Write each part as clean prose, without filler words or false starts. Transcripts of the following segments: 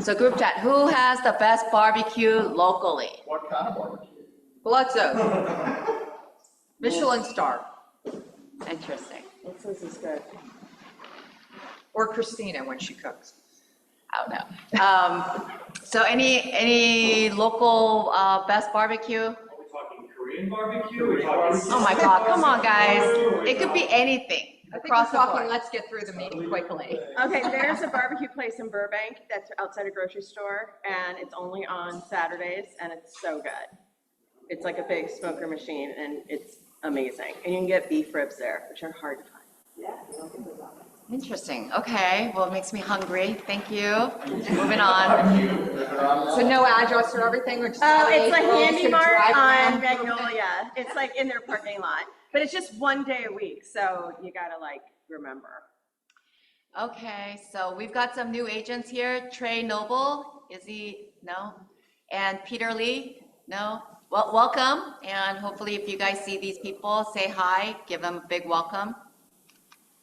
So group chat, who has the best barbecue locally? What kind of barbecue? Palazzo. Michelin star. Interesting. This is good. Or Christina when she cooks. I don't know. So any local best barbecue? Are we talking Korean barbecue? Are we talking? Oh my God, come on, guys. It could be anything I think across we're the talking, board. let's get through the meeting quickly. Okay, there's a barbecue place in Burbank that's outside a grocery store, and it's only on Saturdays, and it's so good. It's like a big smoker machine, and it's amazing. And you can get beef ribs there, which are hard to find. Interesting. Okay. Well, it makes me hungry. Thank you. Moving on. So no address or everything? Or just Oh, it's a LA, handy gonna mart drive on around? Magnolia. It's like in their parking lot, but it's just one day a week, so you gotta like remember. Okay. So we've got some new agents here. Trey Noble. Is he? No. And Peter Lee. No. Well, welcome. And hopefully if you guys see these people, say hi. Give them a big welcome.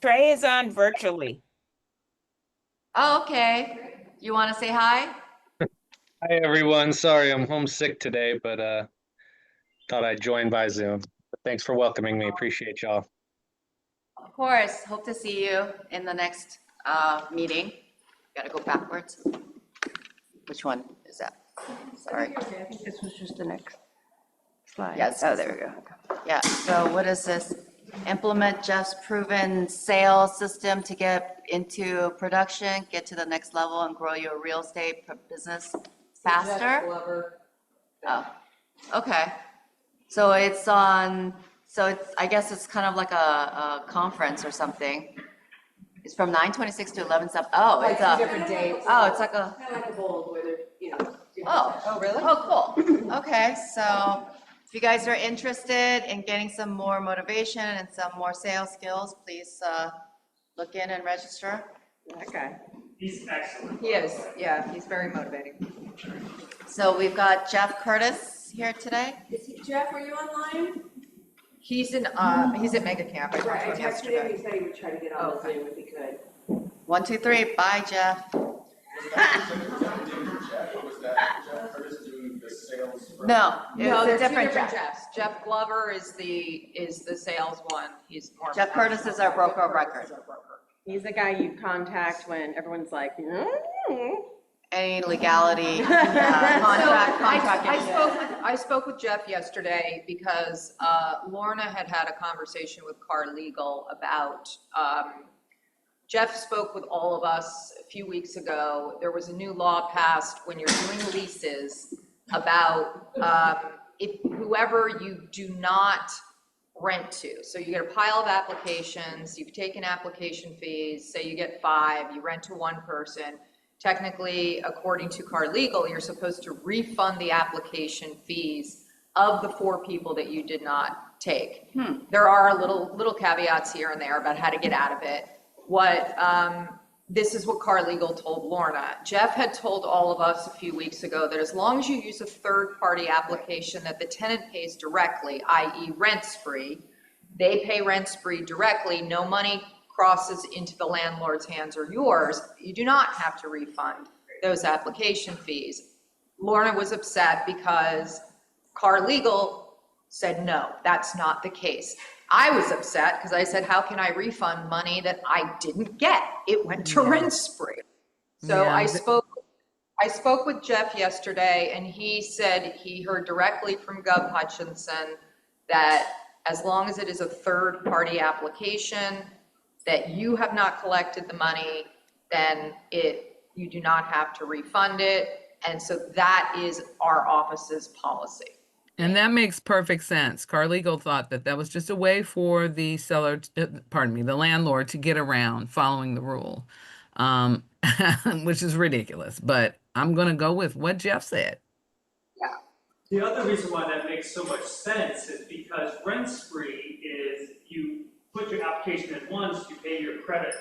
Trey is on virtually. Oh, okay. You want to say hi? Hi everyone. Sorry, I'm homesick today, but thought I'd join by Zoom. But thanks for welcoming me. Appreciate y'all. Of course. Hope to see you in the next meeting. Got to go backwards. Which one is that? Sorry. I think this was just the next slide. Yes. Oh, there we go. Yeah. So what is this? Implement Jeff's proven sales system to get into production, get to the next level, and grow your real estate business faster. Oh, okay. So it's on. So it's. I guess it's kind of like a conference or something. It's from 9/26 to 11/7. Oh, it's a. Different dates. Oh, it's like a. Kind of like a bowl where they're, you know. Oh, really? Oh, cool. Okay, so if you guys are interested in getting some more motivation and some more sales skills, please look in and register. Okay. He's excellent. He is, yeah, he's very motivating. So we've got Jeff Curtis here today. Jeff, are you online? He's at Mega Camp, I talked to him yesterday. He said he would try to get on the Zoom if he could. 1, 2, 3, bye, Jeff. Was that Jeff Curtis doing the sales? No, No, it's they're a two different different Jeff. Jeffs. Jeff Glover is the sales one. He's more. Jeff Curtis is our broker of record. He's the guy you contact when everyone's like, Any legality, contract issues. I spoke with Jeff yesterday because Lorna had a conversation with Car Legal about, Jeff spoke with all of us a few weeks ago. There was a new law passed when you're doing leases about if whoever you do not rent to. So you get a pile of applications, you've taken application fees, say you get 5, you rent to one person. Technically, according to Car Legal, you're supposed to refund the application fees of the 4 people that you did not take. There are little caveats here and there about how to get out of it. This is what Car Legal told Lorna. Jeff had told all of us a few weeks ago that as long as you use a third-party application that the tenant pays directly, i.e. rent spree, they pay rent spree directly, no money crosses into the landlord's hands or yours, you do not have to refund those application fees. Lorna was upset because Car Legal said, no, that's not the case. I was upset because I said, how can I refund money that I didn't get? It went to rent spree. So Yeah. I spoke with Jeff yesterday and he said he heard directly from Gov Hutchinson that as long as it is a third party application, that you have not collected the money, then you do not have to refund it. And so that is our office's policy. And that makes perfect sense. Carlegal thought that that was just a way for the seller, the landlord to get around following the rule, which is ridiculous. But I'm going to go with what Jeff said. The other reason why that makes so much sense is because rent spree is you put your application in once, you pay your credit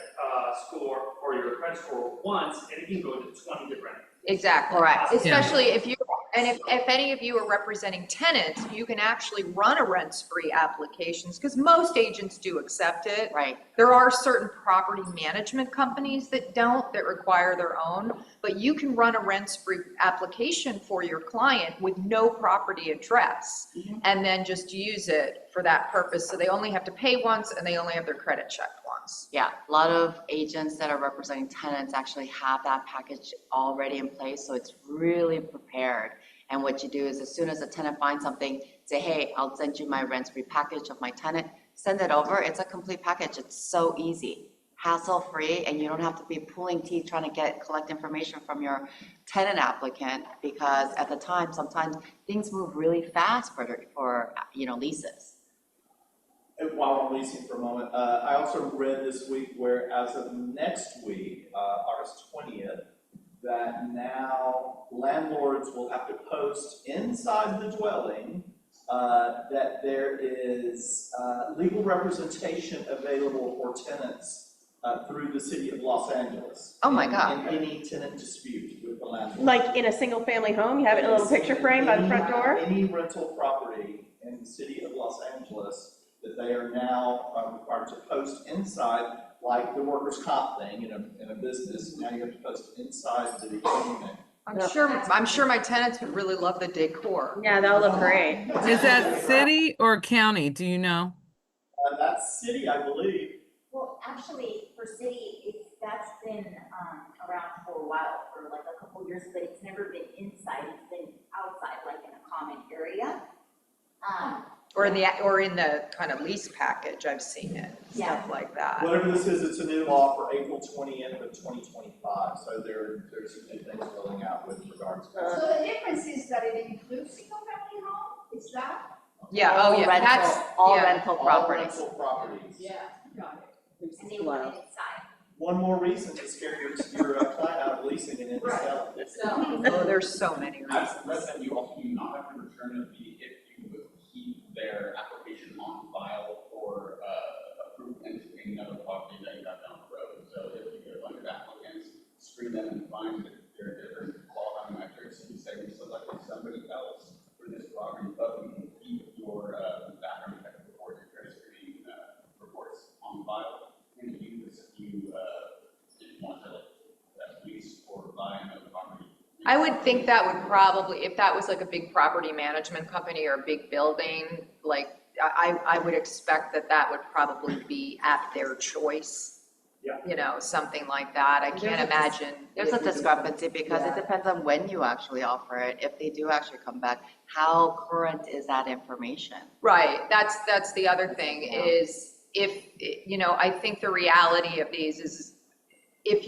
score or your credit score once, and it can go to 20 different. Exactly. Correct. Especially if you, And if any of you are representing tenants, you can actually run a rent-spree applications, because most agents do accept it. Right. There are certain property management companies that don't, that require their own, but you can run a rent-spree application for your client with no property address, and then just use it for that purpose. So they only have to pay once, and they only have their credit checked once. Yeah, a lot of agents that are representing tenants actually have that package already in place, so it's really prepared. And what you do is as soon as a tenant finds something, say, hey, I'll send you my rent-free package of my tenant, send it over. It's a complete package. It's so easy, hassle-free, and you don't have to be pulling teeth trying to collect information from your tenant applicant, because at the time, sometimes things move really fast for leases. And while we're leasing for a moment, I also read this week where as of next week, August 20th, that now landlords will have to post inside the dwelling that there is legal representation available for tenants through the city of Los Angeles. Oh my God. In any tenant dispute with the landlord. Like in a single family home, you have it in a little picture frame by the front door? Any rental property in the city of Los Angeles that they are now required to post inside, like the workers' comp thing in a business. Now you have to post inside the unit. I'm sure my tenants would really love the decor. Yeah, that'll look great. Is that city or county? Do you know? That's city, I believe. Well, actually, for city, that's been around for a while, for like a couple years, but it's never been inside. It's been outside, like in a common area. Or in the kind of lease package, I've seen it, stuff like that. Whatever this is, it's a new law for April 20th of 2025. So there's some new things rolling out with regards to that. So the difference is that it includes single-family home, is that? Yeah, oh yeah, that's, All yeah. rental properties. All rental properties. Yeah, got it. And they want it inside. One more reason to scare your client out of leasing and into selling. Oh, there's so many reasons. I've read that you also do not have to return a fee if you would keep their application on file for approved entertaining of a property that you have down the road. So if you get a bunch of applicants, screen them and find that there are different qualifying metrics, you say we selected somebody else for this property, but we can keep your background check reports, your credit screening reports on file, and use if you want to lease or buy another property. I would think that would probably, if that was like a big property management company or a big building, like, I would expect that would probably be at their choice. Yeah. Something like that. I can't imagine. There's a discrepancy because it depends on when you actually offer it. If they do actually come back, how current is that information? Right, that's the other thing is I think the reality of these is if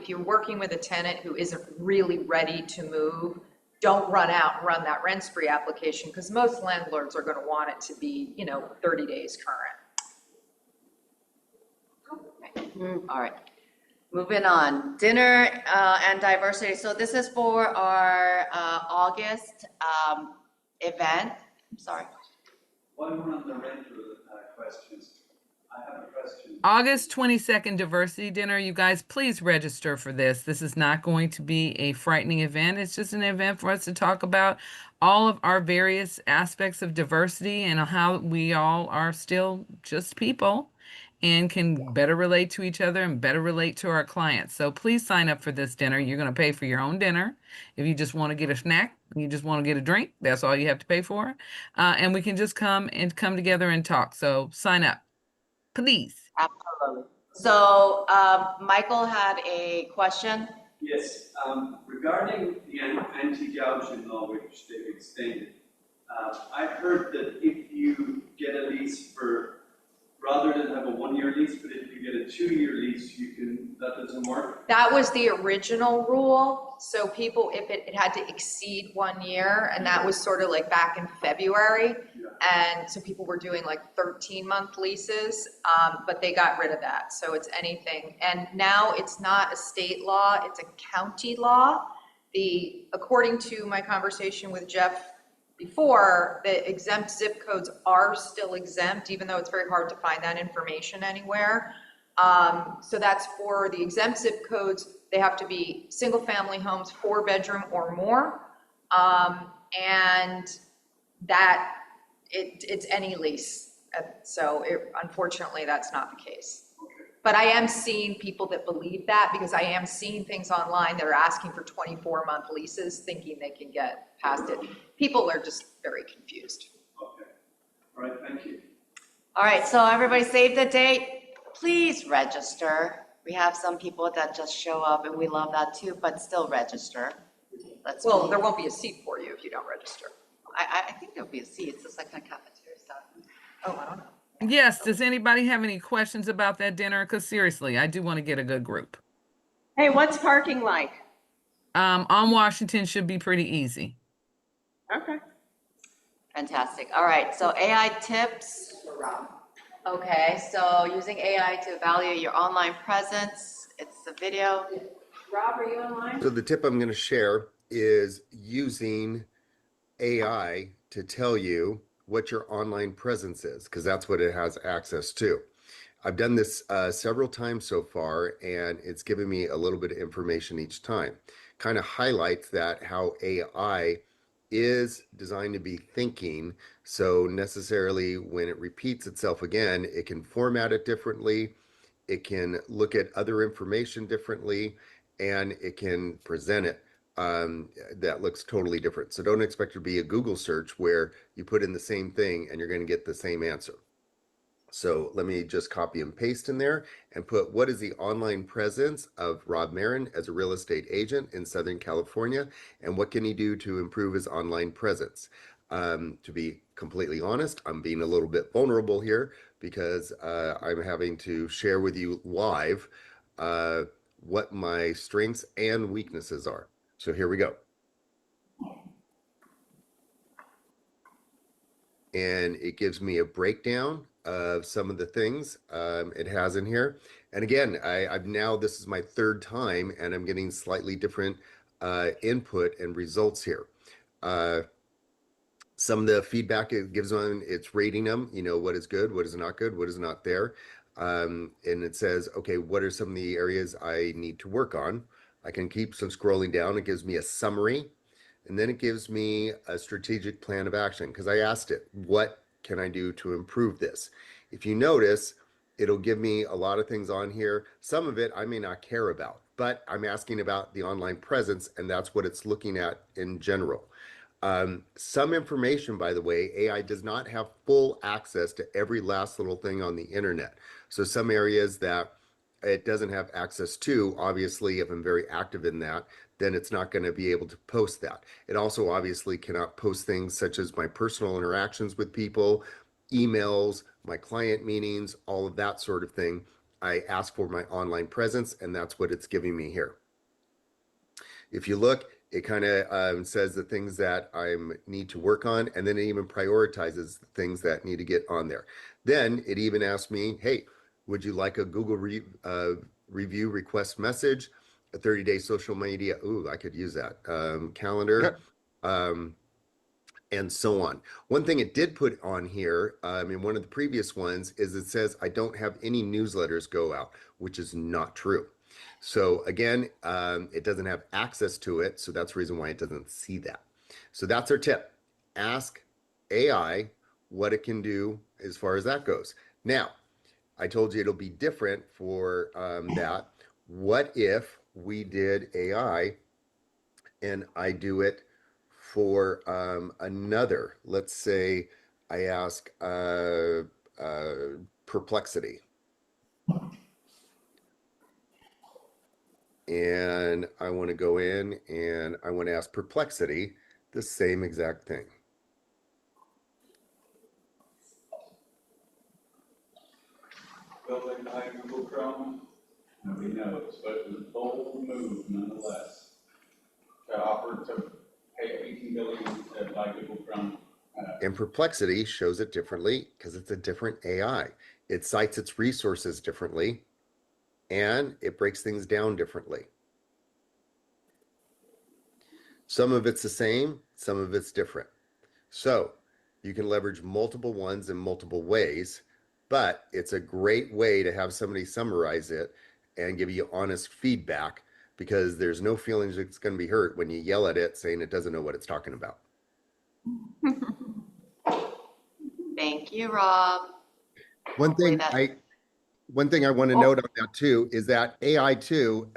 you're working with a tenant who isn't really ready to move, don't run out and run that rent spree application, because most landlords are going to want it to be, 30 days current. All right, moving on. Dinner and diversity. So this is for our August event. I'm sorry. While we're on the rental questions, I have a question. August 22nd diversity dinner. You guys, please register for this. This is not going to be a frightening event. It's just an event for us to talk about all of our various aspects of diversity and how we all are still just people and can better relate to each other and better relate to our clients. So please sign up for this dinner. You're going to pay for your own dinner. If you just want to get a snack, you just want to get a drink, that's all you have to pay for. And we can just come together and talk. So sign up, please. Absolutely. So Michael had a question. Yes, regarding the anti-gouging law, which they've extended, I've heard that if you get a lease rather than have a 1-year lease, but if you get a 2-year lease, that doesn't work? That was the original rule. So people, if it had to exceed 1 year, and that was sort of like back in February. And so people were doing like 13-month leases, but they got rid of that. So it's anything. And now it's not a state law, it's a county law. According to my conversation with Jeff before, the exempt zip codes are still exempt, even though it's very hard to find that information anywhere. So that's for the exempt zip codes. They have to be single family homes, 4-bedroom or more. And that it's any lease. So unfortunately, that's not the case. But I am seeing people that believe that, because I am seeing things online that are asking for 24-month leases, thinking they can get past it. People are just very confused. Okay. All right, thank you. All right, so everybody save the date. Please register. We have some people that just show up, and we love that too, but still register. Well, there won't be a seat for you if you don't register. I think there'll be a seat. It's just like kind of cafeteria stuff. Oh, I don't know. Yes, does anybody have any questions about that dinner? Because seriously, I do want to get a good group. Hey, what's parking like? On Washington should be pretty easy. Okay. Fantastic. All right, so AI tips. Okay, so using AI to evaluate your online presence. It's a video. Rob, are you online? So the tip I'm going to share is using AI to tell you what your online presence is, because that's what it has access to. I've done this several times so far, and it's given me a little bit of information each time. Kind of highlights that how AI is designed to be thinking. So necessarily when it repeats itself again, it can format it differently. It can look at other information differently, and it can present it that looks totally different. So don't expect it to be a Google search where you put in the same thing and you're going to get the same answer. So let me just copy and paste in there and put, what is the online presence of Rob Marin as a real estate agent in Southern California, and what can he do to improve his online presence? To be completely honest, I'm being a little bit vulnerable here because I'm having to share with you live what my strengths and weaknesses are. So here we go. And it gives me a breakdown of some of the things it has in here. And again, I've now, this is my third time, and I'm getting slightly different input and results here. Some of the feedback it gives on, it's rating them, you know, what is good, what is not good, what is not there. And it says, okay, what are some of the areas I need to work on? I can keep some scrolling down. It gives me a summary. And then it gives me a strategic plan of action, because I asked it, what can I do to improve this? If you notice, it'll give me a lot of things on here. Some of it I may not care about, but I'm asking about the online presence, and that's what it's looking at in general. Some information, by the way, AI does not have full access to every last little thing on the internet. So some areas that it doesn't have access to, obviously, if I'm very active in that, then it's not going to be able to post that. It also obviously cannot post things such as my personal interactions with people, emails, my client meetings, all of that sort of thing. I ask for my online presence, and that's what it's giving me here. If you look, it kind of says the things that I need to work on, and then it even prioritizes the things that need to get on there. Then it even asks me, hey, would you like a Google review request message, a 30-day social media? Ooh, I could use that. Calendar, and so on. One thing it did put on here in one of the previous ones is it says I don't have any newsletters go out, which is not true. So again, it doesn't have access to it, so that's the reason why it doesn't see that. So that's our tip. Ask AI what it can do as far as that goes. Now, I told you it'll be different for that. What if we did AI and I do it for another? Let's say I ask perplexity. And I want to go in and I want to ask perplexity the same exact thing. Building high Google Chrome, nobody knows, but it was a bold move nonetheless. To offer to pay $18 billion to buy Google Chrome. And perplexity shows it differently because it's a different AI. It cites its resources differently, and it breaks things down differently. Some of it's the same, some of it's different. So you can leverage multiple ones in multiple ways, but it's a great way to have somebody summarize it and give you honest feedback, because there's no feelings it's going to be hurt when you yell at it saying it doesn't know what it's talking about. Thank you, Rob. One Hopefully thing that- I want to note on that too is that AI too,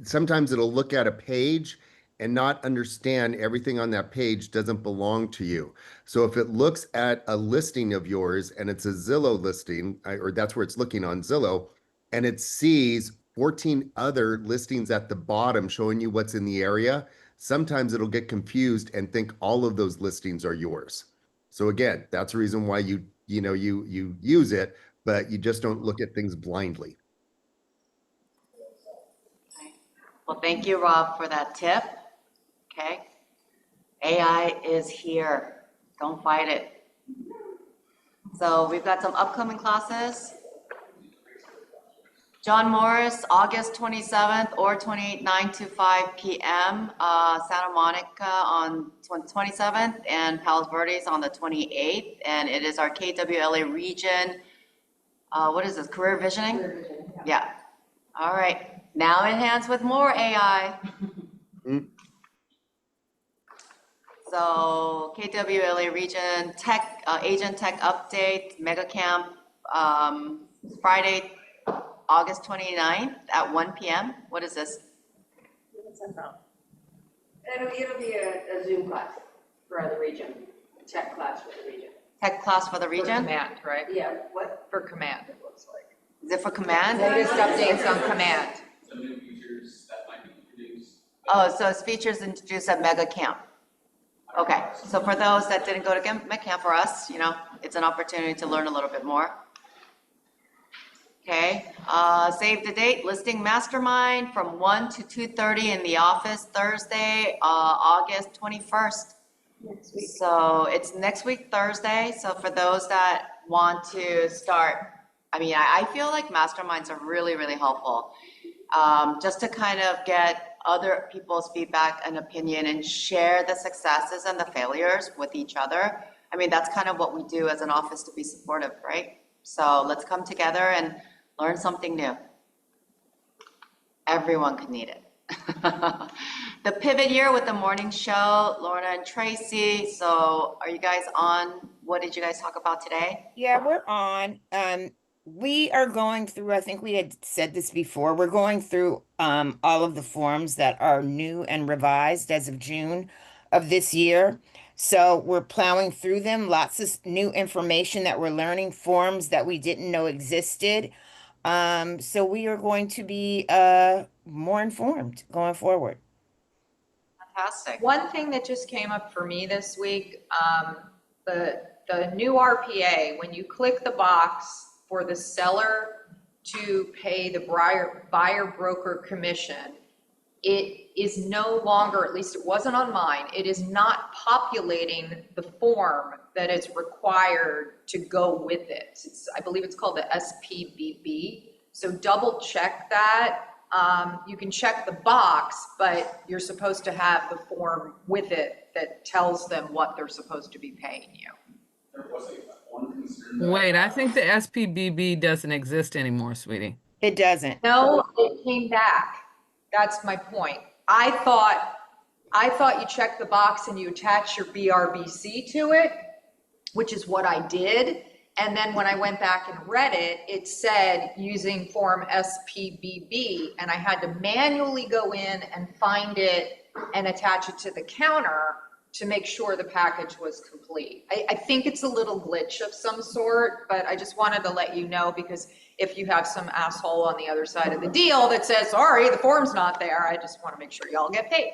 sometimes it'll look at a page and not understand everything on that page doesn't belong to you. So if it looks at a listing of yours and it's a Zillow listing, or that's where it's looking on Zillow, and it sees 14 other listings at the bottom showing you what's in the area, sometimes it'll get confused and think all of those listings are yours. So again, that's the reason why you use it, but you just don't look at things blindly. Well, thank you, Rob, for that tip. Okay. AI is here. Don't fight it. So we've got some upcoming classes. John Morris, August 27th or 28th, 9 to 5 p.m. Santa Monica on 27th and Palos Verdes on the 28th. And it is our KWLA region. What is this, career visioning? Career vision, Yeah. All right. Now enhanced with more AI. So KWLA region tech, agent tech update, mega camp, Friday, August 29th at 1 p.m. What is this? It'll be a Zoom class for the region, a tech class for the region. Tech class for the For region? command, right? Yeah, what? For command, it looks like. Is it for command? Latest updates on command. Some new features that might be introduced. Oh, so it's features introduced at mega camp. Okay, so for those that didn't go to mega camp for us, you know, it's an opportunity to learn a little bit more. Okay, save the date, listing mastermind from 1 to 2:30 in the office Thursday, August 21st. Next week. So it's next week, Thursday. So for those that want to start, I mean, I feel like masterminds are really, really helpful. Just to kind of get other people's feedback and opinion and share the successes and the failures with each other. I mean, that's kind of what we do as an office to be supportive, right? So let's come together and learn something new. Everyone could need it. The pivot year with the morning show, Lorna and Tracy. So are you guys on? What did you guys talk about today? Yeah, we're on. We are going through, I think we had said this before, we're going through all of the forms that are new and revised as of June of this year. So we're plowing through them, lots of new information that we're learning, forms that we didn't know existed. So we are going to be more informed going forward. Fantastic. One thing that just came up for me this week, the new RPA, when you click the box for the seller to pay the buyer broker commission, it is no longer, at least it wasn't on mine, it is not populating the form that is required to go with it. I believe it's called the SPBB. So double check that. You can check the box, but you're supposed to have the form with it that tells them what they're supposed to be paying you. There was one concern. that Wait, I had. think the SPBB doesn't exist anymore, sweetie. It doesn't. No, it came back. That's my point. I thought you checked the box and you attach your BRBC to it, which is what I did. And then when I went back and read it, it said using form SPBB, and I had to manually go in and find it and attach it to the counter to make sure the package was complete. I think it's a little glitch of some sort, but I just wanted to let you know, because if you have some asshole on the other side of the deal that says, sorry, the form's not there, I just want to make sure y'all get paid.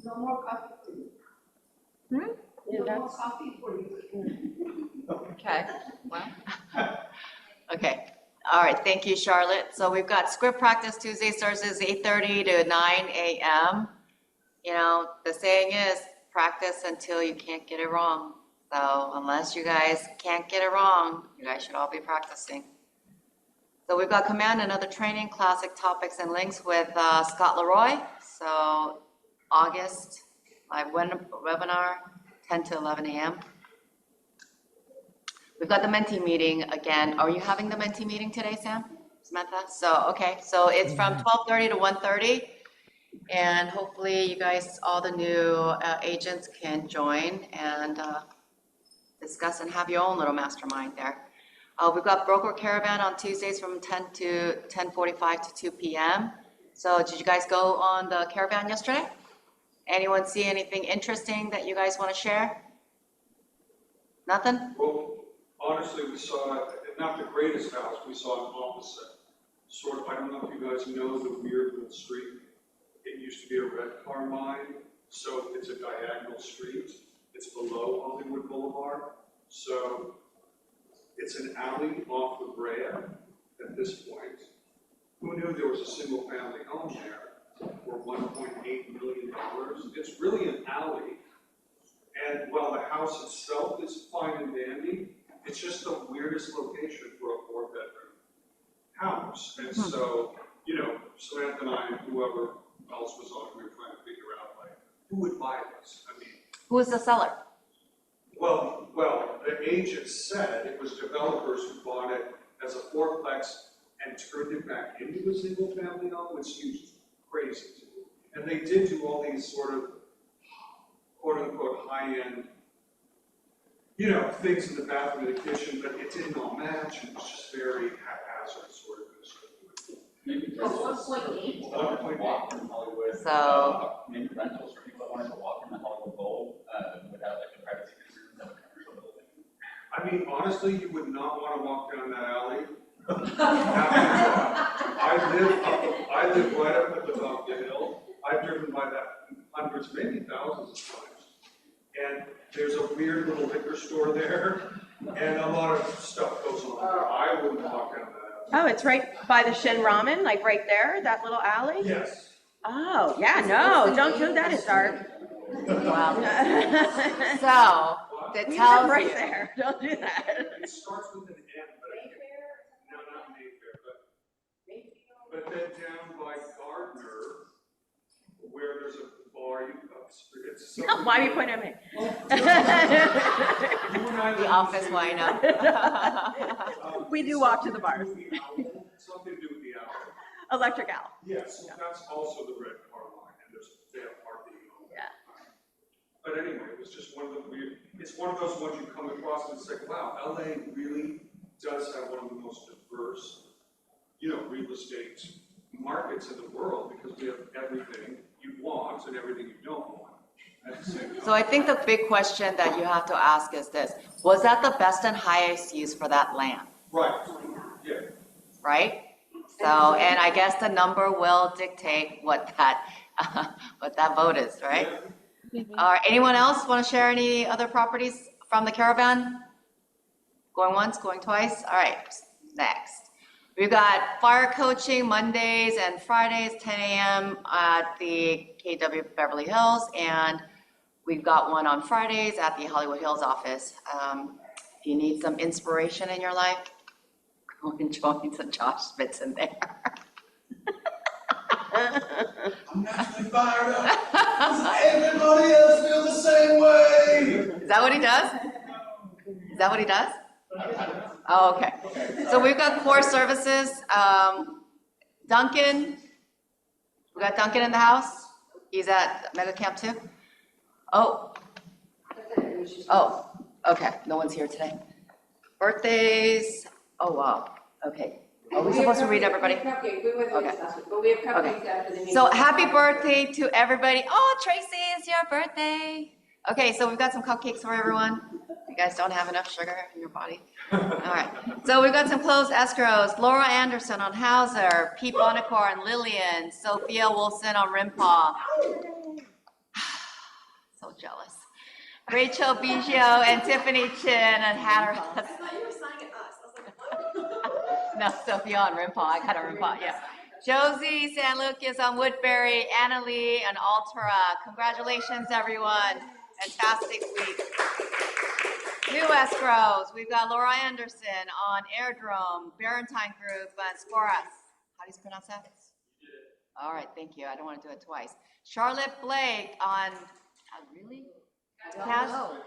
No more coffee for you. No more coffee for you. Okay, well. Okay. All right. Thank you, Charlotte. So we've got script practice Tuesdays, Thursdays, 8:30 to 9 a.m. You know, the saying is practice until you can't get it wrong. So unless you guys can't get it wrong, you guys should all be practicing. So we've got command and other training, classic topics and links with Scott Leroy. So August, my webinar, 10 to 11 a.m. We've got the mentee meeting again. Are you having the mentee meeting today, Sam? Samantha? So, okay, so it's from 12:30 to 1:30. And hopefully you guys, all the new agents can join and discuss and have your own little mastermind there. We've got broker caravan on Tuesdays from 10 to 10:45 to 2 p.m. So did you guys go on the caravan yesterday? Anyone see anything interesting that you guys want to share? Nothing? Well, honestly, we saw, not the greatest house, we saw an opposite. Sort of, I don't know if you guys know the weird little street. It used to be a red car mine, so it's a diagonal street. It's below Hollywood Boulevard. So it's an alley off of Brea at this point. Who knew there was a single family home there for $1.8 million? It's really an alley. And while the house itself is fine and dandy, it's just the weirdest location for a 4-bedroom house. And so, you know, Samantha and I and whoever else was on, we were trying to figure out, like, who would buy this? I mean, Who is the seller? well, the agent said it was developers who bought it as a fourplex and turned it back into a single family home, which seems crazy to me. And they did do all these sort of quote unquote high-end, you know, things in the bathroom and the kitchen, but it didn't all match, and it was just very haphazard sort of. Maybe Oh, 1.8? 1.8 from Hollywood. So- Maybe rentals for people that wanted to walk in the Hollywood Bowl without like the privacy concerns of a commercial building. I mean, honestly, you would not want to walk down that alley. I live right up at the top of the hill. I've driven by that hundreds, maybe thousands of times. And there's a weird little liquor store there, and a lot of stuff goes on there. I wouldn't walk down that alley. Oh, it's right by the Shin Ramen, like right there, that little alley? Yes. Oh, yeah, no, don't do that, it's dark. Wow. We So, that live tells right you. there, don't do that. It starts with an M, but I can't. No, not Mayfair, but then down by Gardner, where there's a bar, it's. No, why are you pointing at me? You and I The live office in the same lineup. We do walk to the bars. Something to do with the owl. Electric Owl. Yes, that's also the red car line, and they have parking and all that. Yeah. But anyway, it was just one of the weird, it's one of those ones you come across and it's like, wow, LA really does have one of the most diverse, you know, real estate markets in the world, because we have everything you want and everything you don't want at the same time. So I think the big question that you have to ask is this: was that the best and highest use for that land? Right, yeah. Right? So, and I guess the number will dictate what that vote is, right? All right, anyone else want to share any other properties from the caravan? Going once, going twice? All right, next. We've got fire coaching Mondays and Fridays, 10 a.m. at the KW Beverly Hills, and we've got one on Fridays at the Hollywood Hills office. If you need some inspiration in your life, go and join some Josh Spitz in there. I'm naturally fired up. Does everybody else feel the same way? Is that what he does? Is that what he does? Oh, okay. So we've got core services. Duncan, we got Duncan in the house. He's at Mega Camp too. Oh, okay. No one's here today. Birthdays. Oh, wow. Okay. Are we supposed to read everybody? Cupcake, we went through Okay. this last week, but we have Okay. cupcakes after the meeting. So happy birthday to everybody. Oh, Tracy, it's your birthday. Okay, so we've got some cupcakes for everyone. You guys don't have enough sugar in your body. All right. So we've got some closed escrows. Laura Anderson on Hauser, Pete Bonacor and Lillian, Sophia Wilson on Rimpaw. So jealous. Rachel Biggio and Tiffany Chin and Hatteras. I thought you were signing us, I was like, what? No, Sophia on Rimpaw. I got a Rimpaw, yeah. Josie San Lucas on Woodbury, Annalie and Altura. Congratulations, everyone. Fantastic week. New escrows. We've got Laura Anderson on Airdrome, Barentine Group, and Sporas. How do you pronounce that? All right, thank you. I don't want to do it twice. Charlotte Blake on, really? Casual?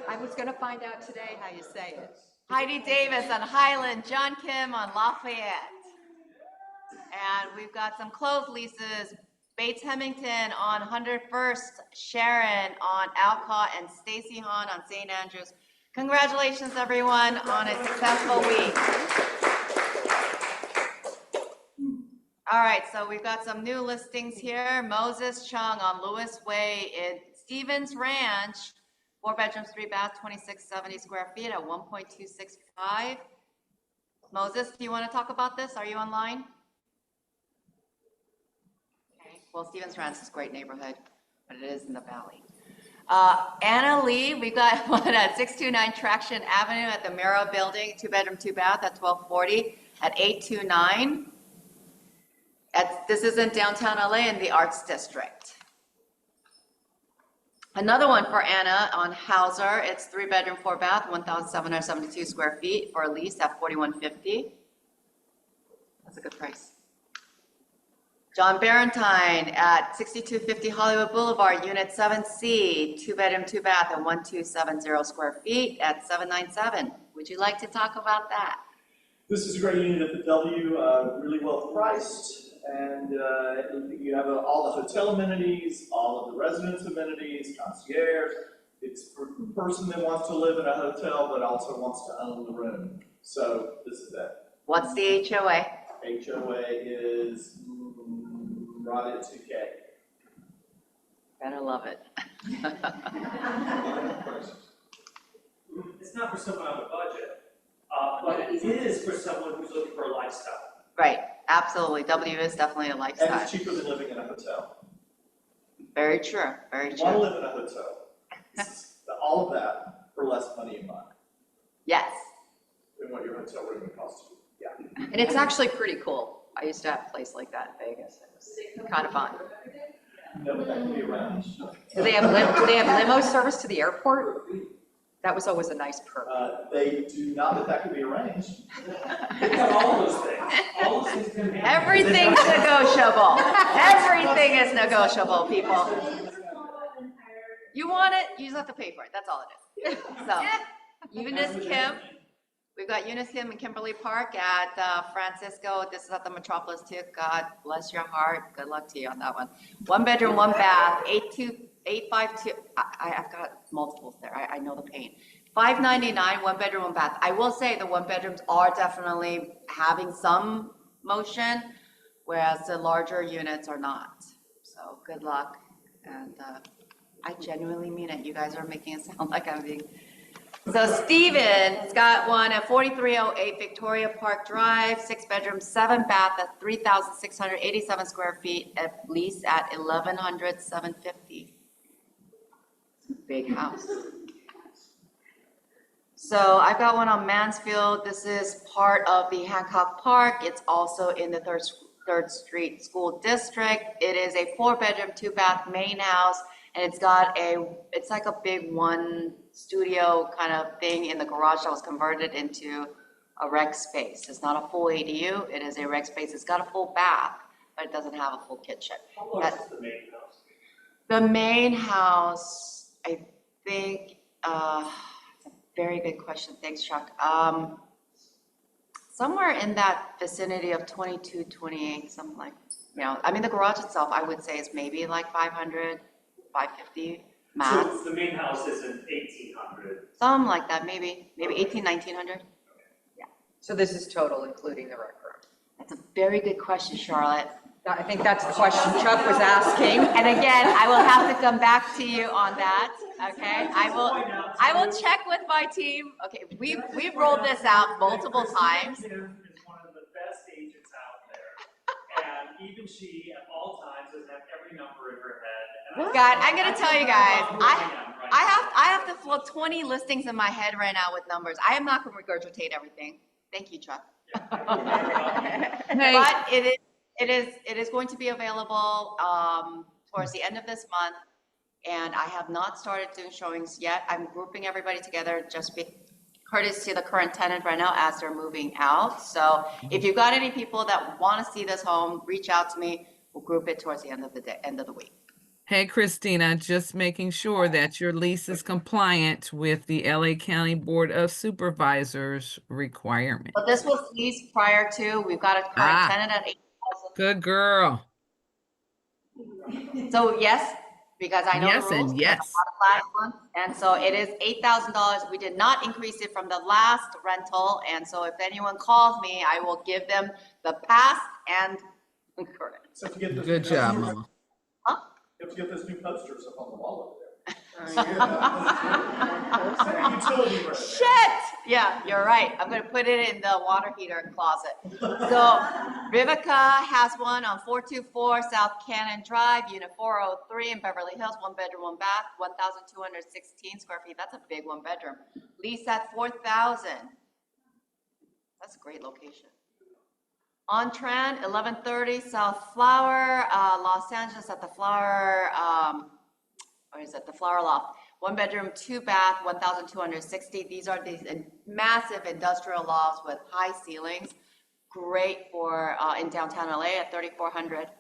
I was gonna find out today how you say it. Heidi Davis on Highland, John Kim on Lafayette. And we've got some closed leases, Bates Hemington on 101st, Sharon on Alcott, and Stacy Hahn on St. Andrews. Congratulations, everyone, on a successful week. All right, so we've got some new listings here. Moses Chung on Lewis Way in Stevens Ranch, 4 bedrooms, 3 baths, 2670 square feet at 1.265. Moses, do you want to talk about this? Are you online? Okay, well, Stevens Ranch is a great neighborhood, but it is in the valley. Anna Lee, we got one at 629 Traction Avenue at the Mira Building, 2 bedroom, 2 bath at 1240 at 829. This is in downtown LA in the Arts District. Another one for Anna on Hauser. It's 3 bedroom, 4 bath, 1,772 square feet for a lease at 4150. That's a good price. John Barentine at 6250 Hollywood Boulevard, Unit 7C, 2 bedroom, 2 bath, and 1270 square feet at 797. Would you like to talk about that? This is a great unit at the W, really well priced, and you have all the hotel amenities, all of the residence amenities, concierge. It's for the person that wants to live in a hotel but also wants to own the room. So this is it. What's the HOA? HOA is right at 2K. Gotta love it. It's not for someone on a budget, but it is for someone who's looking for a lifestyle. Right, absolutely. W is definitely a And lifestyle. it's cheaper than living in a hotel. Very true, very You want to true. live in a hotel. All of that for less money a month Yes. than what your hotel room would cost you. Yeah. And it's actually pretty cool. I used to have a place like that in Vegas. It was kind of fun. No, but that can be arranged. Do they have limo service to the airport? That was always a nice perk. They do not, but that can be arranged. They've got all those things. All those things can be. Everything's negotiable. Everything is negotiable, people. You want it, you just have to pay for it. That's all it is. So, Eunice Kim, we've got Eunice Kim in Kimberly Park at Francisco. This is at the Metropolis too. God bless your heart. Good luck to you on that one. 1 bedroom, 1 bath, 852. I've got multiples there. I know the pain. 599, 1 bedroom, 1 bath. I will say the 1 bedrooms are definitely having some motion, whereas the larger units are not. So good luck. And I genuinely mean it. You guys are making it sound like I'm being. So Steven's got one at 4308 Victoria Park Drive, 6 bedroom, 7 bath at 3,687 square feet, at least at 1,100, 750. Big house. So I've got one on Mansfield. This is part of the Hancock Park. It's also in the Third Street School District. It is a 4 bedroom, 2 bath main house. And it's like a big 1 studio kind of thing in the garage that was converted into a rec space. It's not a full ADU, it is a rec space. It's got a full bath, but it doesn't have a full kitchen. How large is the main house? The main house, I think, it's a very good question. Thanks, Chuck. Somewhere in that vicinity of 22, 28, something like, I mean, the garage itself, I would say is maybe like 500. 550 max. So the main house is in 1,800. Something like that, maybe 18, 1900. Yeah. So this is total, including the rec room. That's a very good question, Charlotte. I think that's the question Chuck was asking. And again, I will have to come back to you on that. Okay, I will check with my team. Okay, we've rolled this out multiple times. Is one of the best agents out there, and even she at all times has had every number in her head. God, I'm gonna tell you guys, I have to float 20 listings in my head right now with numbers. I am not gonna regurgitate everything. Thank you, Chuck. Hey, But it is going to be available towards the end of this month, and I have not started doing showings yet. I'm grouping everybody together just be courteous to the current tenant right now as they're moving out. So if you've got any people that want to see this home, reach out to me. We'll group it towards the end of the week. hey, Christina, just making sure that your lease is compliant with the LA County Board of Supervisors requirement. But this was leased prior to, we've got a current tenant at 8,000. Good girl. So yes, because I know the Yes rules, and because yes. I bought a last one. And so it is $8,000. We did not increase it from the last rental. And so if anyone calls me, I will give them the past and current. So to get this Good new job, posters- Mama. Huh? You have to get those new posters up on the wall over there. Oh, Utility right Shit! Yeah, you're right. I'm gonna put it in the water heater closet. So Vivica has one on 424 South Cannon Drive, unit 403 in Beverly Hills, 1 bedroom, 1 bath, 1,216 square feet. That's a big 1 bedroom. Lease at 4,000. That's a great location. On Trend, 1130 South Flower, Los Angeles at the Flower, or is it the Flower Loft? 1 bedroom, 2 bath, 1,260. These are these massive industrial lofts with high ceilings. Great for in downtown LA at 3,400.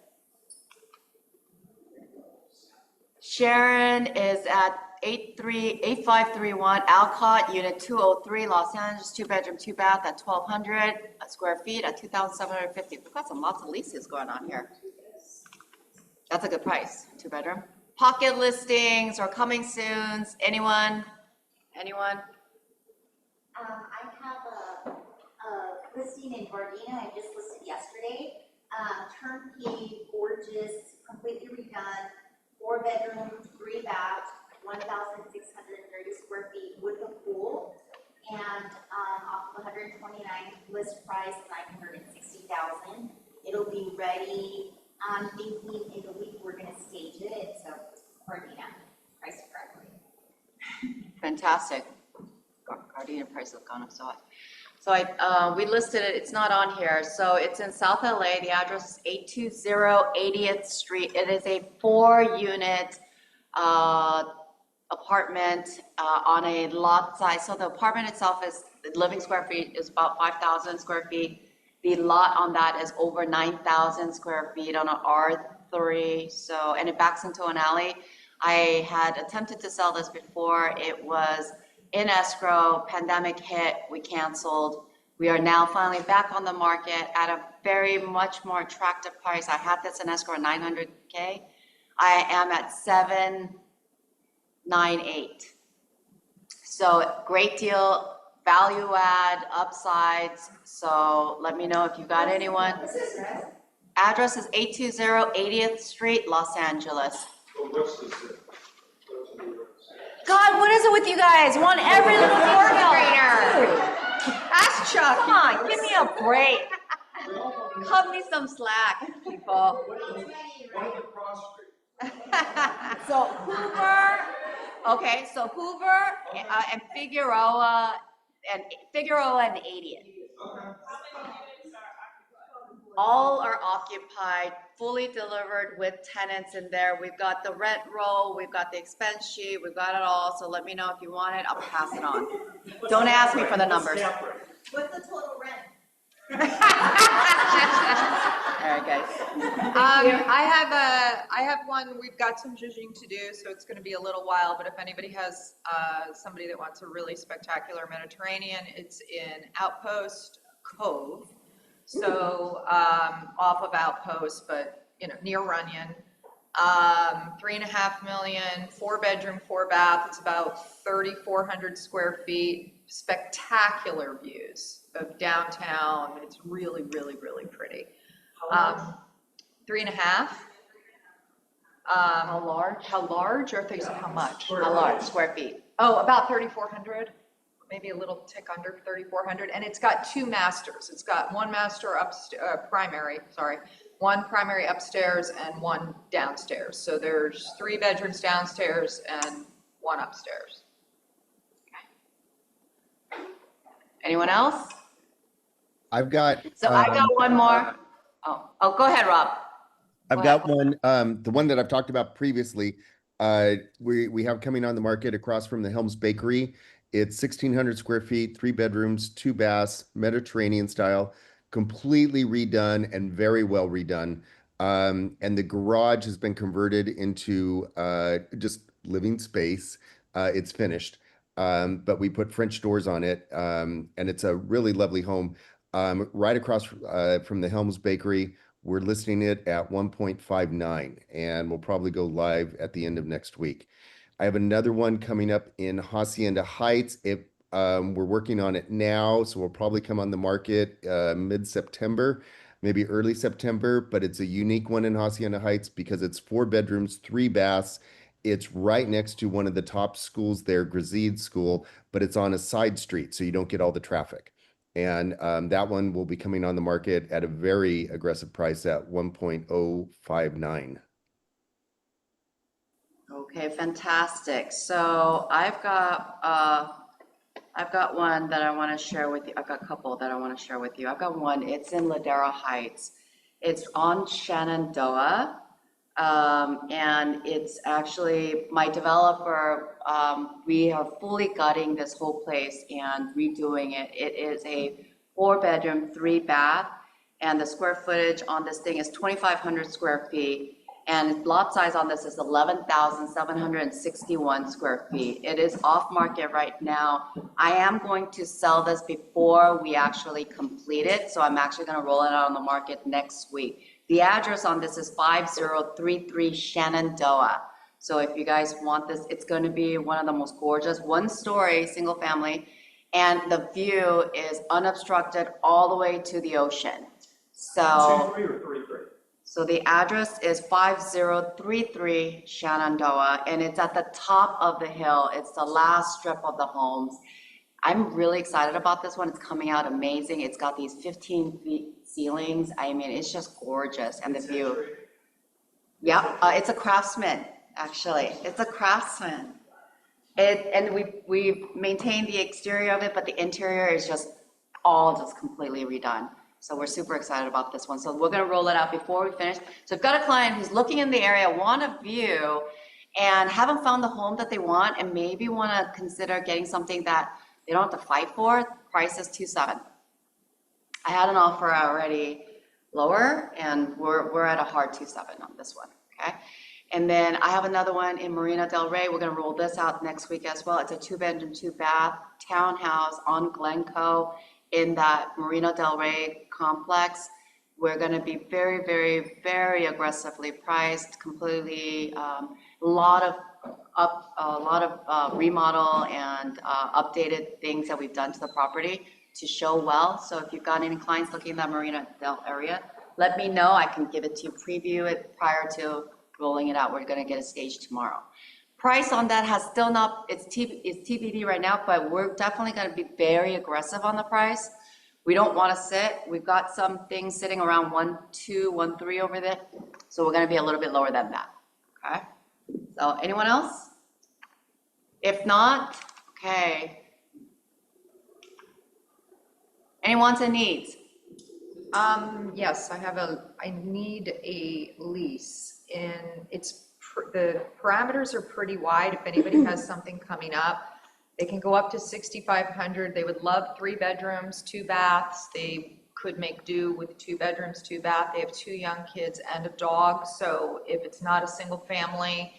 Sharon is at 8531 Alcott, unit 203, Los Angeles, 2 bedroom, 2 bath at 1,200 square feet at 2,750. We've got some lots of leases going on here. That's a good price, 2 bedroom. Pocket listings or coming soons. Anyone? Anyone? I have a listing in Gardena, I just listed yesterday. Turnkey, gorgeous, completely redone, 4 bedroom, 3 bath, 1,630 square feet with a pool. And off of 129 list price, 960,000. It'll be ready, I'm thinking in a week we're gonna stage it, so Gardena, price correctly. Fantastic. Gardena prices have gone up so high. So we listed it, it's not on here. So it's in South LA. The address is 820 80th Street. It is a 4-unit apartment on a lot size. So the apartment itself is, the living square feet is about 5,000 square feet. The lot on that is over 9,000 square feet on an R3. So, and it backs into an alley. I had attempted to sell this before. It was in escrow, pandemic hit, we canceled. We are now finally back on the market at a very much more attractive price. I had this in escrow at 900K. I am at 798. So great deal, value add, upsides. So let me know if you got anyone. Address is 820 80th Street, Los Angeles. So what's this? God, what is it with you guys? Want every little detail. Ask Chuck. Come on, give me a break. Cut me some slack, people. So Hoover, okay, so Hoover and Figueroa and 80th. All are occupied, fully delivered with tenants in there. We've got the rent roll, we've got the expense sheet, we've got it all. So let me know if you want it, I'll pass it on. Don't ask me for the numbers. What's the total rent? All right, guys. I have one, we've got some judging to do, so it's gonna be a little while, but if anybody has, somebody that wants a really spectacular Mediterranean, it's in Outpost Cove. So, off of Outpost, but, you know, near Runyon. 3.5 million, 4 bedroom, 4 bath, it's about 3,400 square feet, spectacular views of downtown, it's really, really, really pretty. 3.5. How large? How large, or things, how much? How large, square feet? Oh, about 3,400, maybe a little tick under 3,400, and it's got 2 masters. It's got 1 master one primary upstairs and 1 downstairs. So there's 3 bedrooms downstairs and 1 upstairs. Anyone else? I've got. So I got one more. Oh, go ahead, Rob. I've got one, the one that I've talked about previously. We have coming on the market across from the Helms Bakery. It's 1,600 square feet, 3 bedrooms, 2 baths, Mediterranean style, completely redone and very well redone. And the garage has been converted into just living space. It's finished, but we put French doors on it, and it's a really lovely home. Right across from the Helms Bakery. We're listing it at 1.59, and we'll probably go live at the end of next week. I have another one coming up in Hacienda Heights. We're working on it now, so we'll probably come on the market mid-September, maybe early September, but it's a unique one in Hacienda Heights because it's 4 bedrooms, 3 baths. It's right next to one of the top schools there, Grazide School, but it's on a side street, so you don't get all the traffic. And that one will be coming on the market at a very aggressive price at 1.059. Okay, fantastic. So I've got one that I want to share with you. I've got a couple that I want to share with you. I've got one, it's in Ladera Heights. It's on Shenandoah. And it's actually my developer, we are fully gutting this whole place and redoing it. It is a 4-bedroom, 3-bath, and the square footage on this thing is 2,500 square feet. And lot size on this is 11,761 square feet. It is off market right now. I am going to sell this before we actually complete it. So I'm actually gonna roll it out on the market next week. The address on this is 5033 Shenandoah. So if you guys want this, it's gonna be one of the most gorgeous, 1-story, single family. And the view is unobstructed all the way to the ocean. So. 2-3 or 3-3? So the address is 5033 Shenandoah, and it's at the top of the hill. It's the last strip of the homes. I'm really excited about this one. It's coming out amazing. It's got these 15 feet ceilings. I mean, it's just gorgeous, and the view. Yeah, it's a Craftsman, actually. It's a Craftsman. And we maintained the exterior of it, but the interior is just completely redone. So we're super excited about this one. So we're gonna roll it out before we finish. So I've got a client who's looking in the area, want a view, and haven't found the home that they want, and maybe wanna consider getting something that they don't have to fight for. Price is 2.7. I had an offer already lower, and we're at a hard 2.7 on this one, okay? And then I have another one in Marina Del Rey. We're gonna roll this out next week as well. It's a 2-bedroom, 2-bath townhouse on Glencoe in that Marina Del Rey complex. We're gonna be very, very, very aggressively priced, completely, a lot of remodel and updated things that we've done to the property to show well. So if you've got any clients looking in that Marina Del area, let me know. I can give it to you, preview it prior to rolling it out. We're gonna get a stage tomorrow. Price on that has still not, it's TBD right now, but we're definitely gonna be very aggressive on the price. We don't wanna sit. We've got some things sitting around 1.2, 1.3 over there. So we're gonna be a little bit lower than that, okay? So anyone else? If not, okay. Any wants and needs? Yes, I need a lease the parameters are pretty wide. If anybody has something coming up, they can go up to 6,500. They would love 3 bedrooms, 2 baths. They could make do with 2 bedrooms, 2 bath. They have 2 young kids and a dog. So if it's not a single family,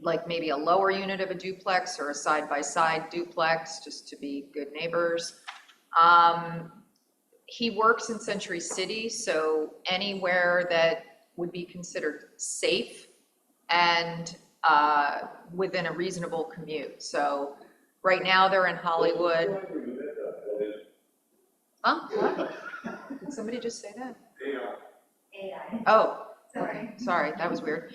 like maybe a lower unit of a duplex or a side-by-side duplex, just to be good neighbors. He works in Century City, so anywhere that would be considered safe and within a reasonable commute. So right now they're in Hollywood. Huh? What? Did somebody just say that? AI. Oh, sorry, that was weird.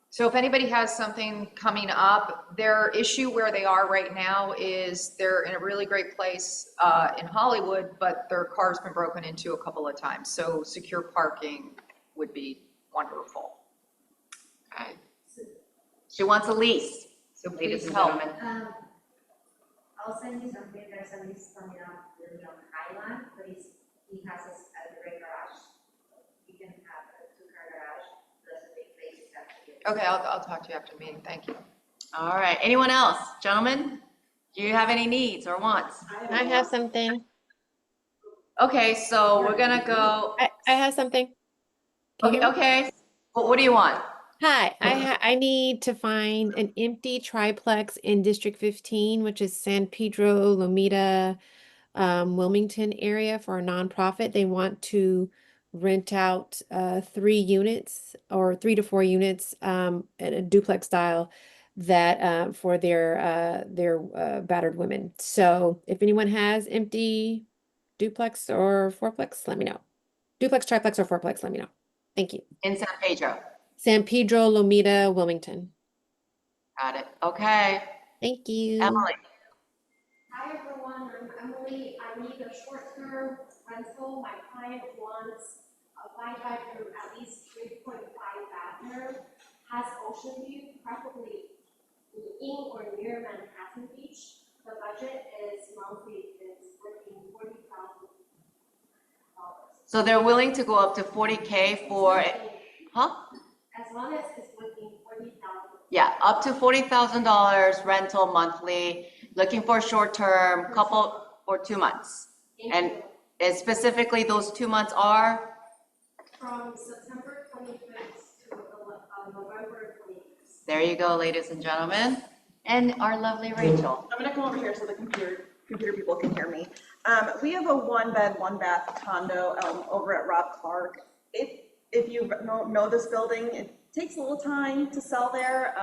So if anybody has something coming up, their issue where they are right now is they're in a really great place in Hollywood, but their car's been broken into a couple of times. So secure parking would be wonderful. Okay. She wants a lease. So Ladies please and help. gentlemen. I'll send you something, there's a lease coming up really on Highland, but he has a great garage. You can have a 2-car garage, plus a big place, it's actually. Okay, I'll talk to you after the meeting. Thank you. All right, anyone else? Gentlemen, do you have any needs or wants? I have something. Okay, so we're gonna go, I have something. Can you hear me? okay, well, what do you want? Hi, I need to find an empty triplex in District 15, which is San Pedro, Lomita, Wilmington area for a nonprofit. They want to rent out 3 units or 3 to 4 units in a duplex style that for their battered women. So if anyone has empty duplex or fourplex, let me know. Duplex, triplex, or fourplex, let me know. Thank you. In San Pedro. San Pedro, Lomita, Wilmington. Got it. Okay. Thank you. Emily. Hi everyone, I'm Emily. I need a short-term rental. My client wants a 5-bedroom, at least 3.5 bathroom, has ocean view, preferably in or near Manhattan Beach. The budget is monthly is working $40,000. So they're willing to go up to 40K for, huh? As long as it's within 40,000. Yeah, up to $40,000 rental monthly, looking for short-term, couple or 2 months. And specifically those 2 months are? From September 25th to November 25th. There you go, ladies and gentlemen. And our lovely Rachel. I'm gonna come over here so the computer people can hear me. We have a 1-bed, 1-bath condo over at Rob Clark. If you know this building, it takes a little time to sell there.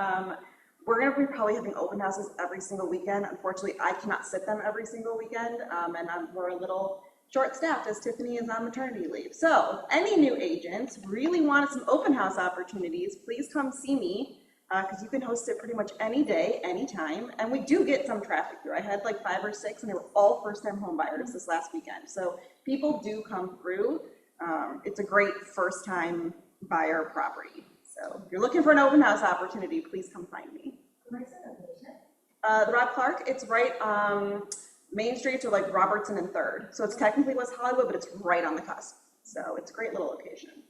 We're gonna be probably having open houses every single weekend. Unfortunately, I cannot sit them every single weekend, and we're a little short-staffed as Tiffany is on maternity leave. So any new agents really want some open house opportunities, please come see me, because you can host it pretty much any day, anytime, and we do get some traffic through. I had like 5 or 6, and they were all first-time home buyers this last weekend. So people do come through. It's a great first-time buyer property. So if you're looking for an open house opportunity, please come find me. The Rob Clark, it's right Main Street to like Robertson and 3rd. So it's technically West Hollywood, but it's right on the cusp. So it's a great little location.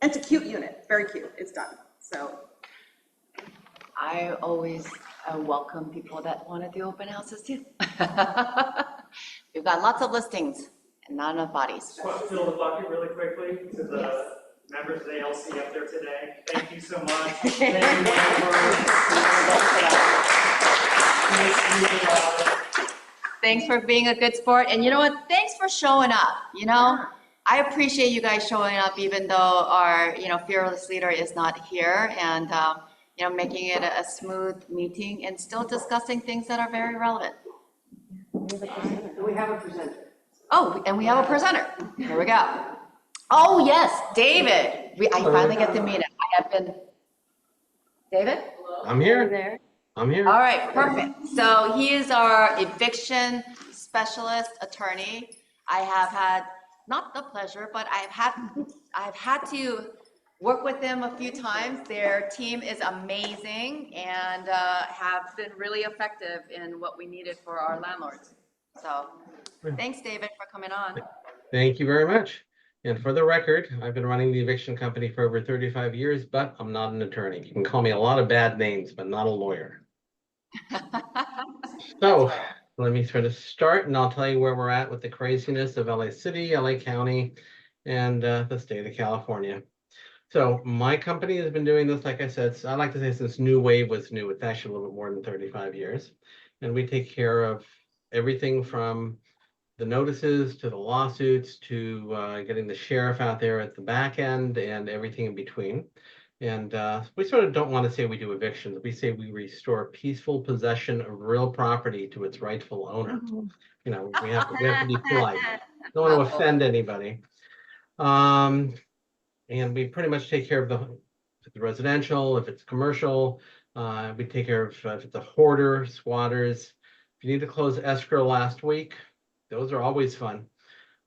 And it's a cute unit, very cute. It's done. So I always welcome people that want to do open houses too. We've got lots of listings and not enough bodies. Just want to fill the bucket really quickly to the members of the ALC up there today. Thank you so much. Thank you. Thanks for being a good sport. And you know what? Thanks for showing up. You know, I appreciate you guys showing up, even though our, fearless leader is not here, and, making it a smooth meeting and still discussing things that are very relevant. We have a presenter. Oh, and we have a presenter. Here we go. Oh, yes, David. I finally get to meet him. I have been, David? I'm here. There. I'm here. All right, perfect. So he is our eviction specialist attorney. I have had, not the pleasure, but I've had to work with them a few times. Their team is amazing and have been really effective in what we needed for our landlords. So thanks, David, for coming on. Thank you very much. And for the record, I've been running the eviction company for over 35 years, but I'm not an attorney. You can call me a lot of bad names, but not a lawyer. So let me sort of start, and I'll tell you where we're at with the craziness of LA City, LA County, and the state of California. So my company has been doing this, like I said, I like to say since New Wave was new. It's actually a little bit more than 35 years. And we take care of everything from the notices to the lawsuits to getting the sheriff out there at the back end and everything in between. And we sort of don't want to say we do evictions. We say we restore peaceful possession of real property to its rightful owner. We have to be polite. Don't want to offend anybody. And we pretty much take care of the residential. If it's commercial, we take care of if it's a hoarder, squatters. If you need to close escrow last week, those are always fun.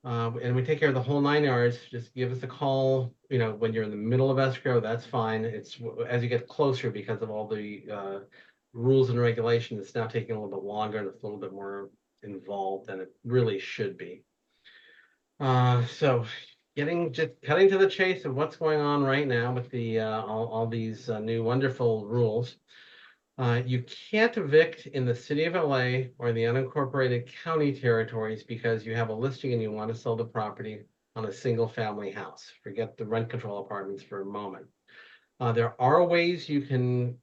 And we take care of the whole 9 yards. Just give us a call, when you're in the middle of escrow, that's fine. It's as you get closer, because of all the rules and regulations, it's now taking a little bit longer and it's a little bit more involved than it really should be. So just cutting to the chase of what's going on right now with the all these new wonderful rules. You can't evict in the city of LA or the unincorporated county territories because you have a listing and you want to sell the property on a single family house. Forget the rent control apartments for a moment. There are ways you can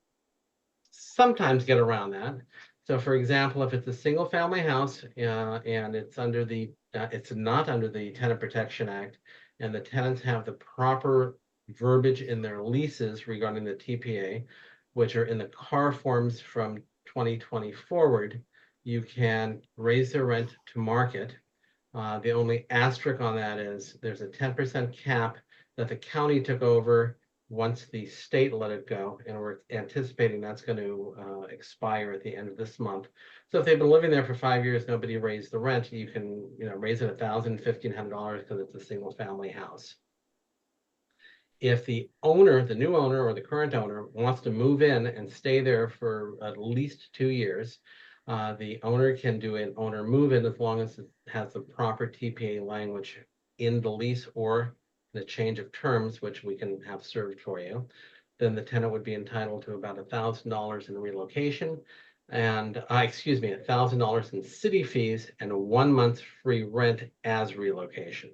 sometimes get around that. So for example, if it's a single family house, and it's under the, it's not under the Tenant Protection Act, and the tenants have the proper verbiage in their leases regarding the TPA, which are in the CAR forms from 2020 forward, you can raise their rent to market. The only asterisk on that is there's a 10% cap that the county took over once the state let it go, and we're anticipating that's going to expire at the end of this month. So if they've been living there for 5 years, nobody raised the rent, you can, raise it $1,000, $1,500 because it's a single family house. If the owner, the new owner or the current owner wants to move in and stay there for at least 2 years, the owner can do an owner move-in as long as it has the proper TPA language in the lease or the change of terms, which we can have served for you. Then the tenant would be entitled to about $1,000 in relocation and, $1,000 in city fees and 1 month's free rent as relocation.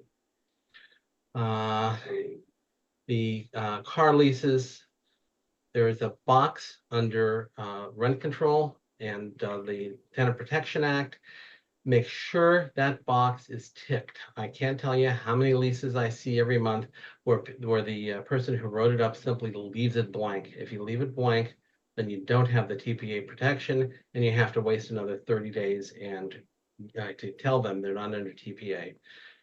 The car leases, there is a box under rent control and the Tenant Protection Act. Make sure that box is ticked. I can't tell you how many leases I see every month where the person who wrote it up simply leaves it blank. If you leave it blank, then you don't have the TPA protection and you have to waste another 30 days and to tell them they're not under TPA.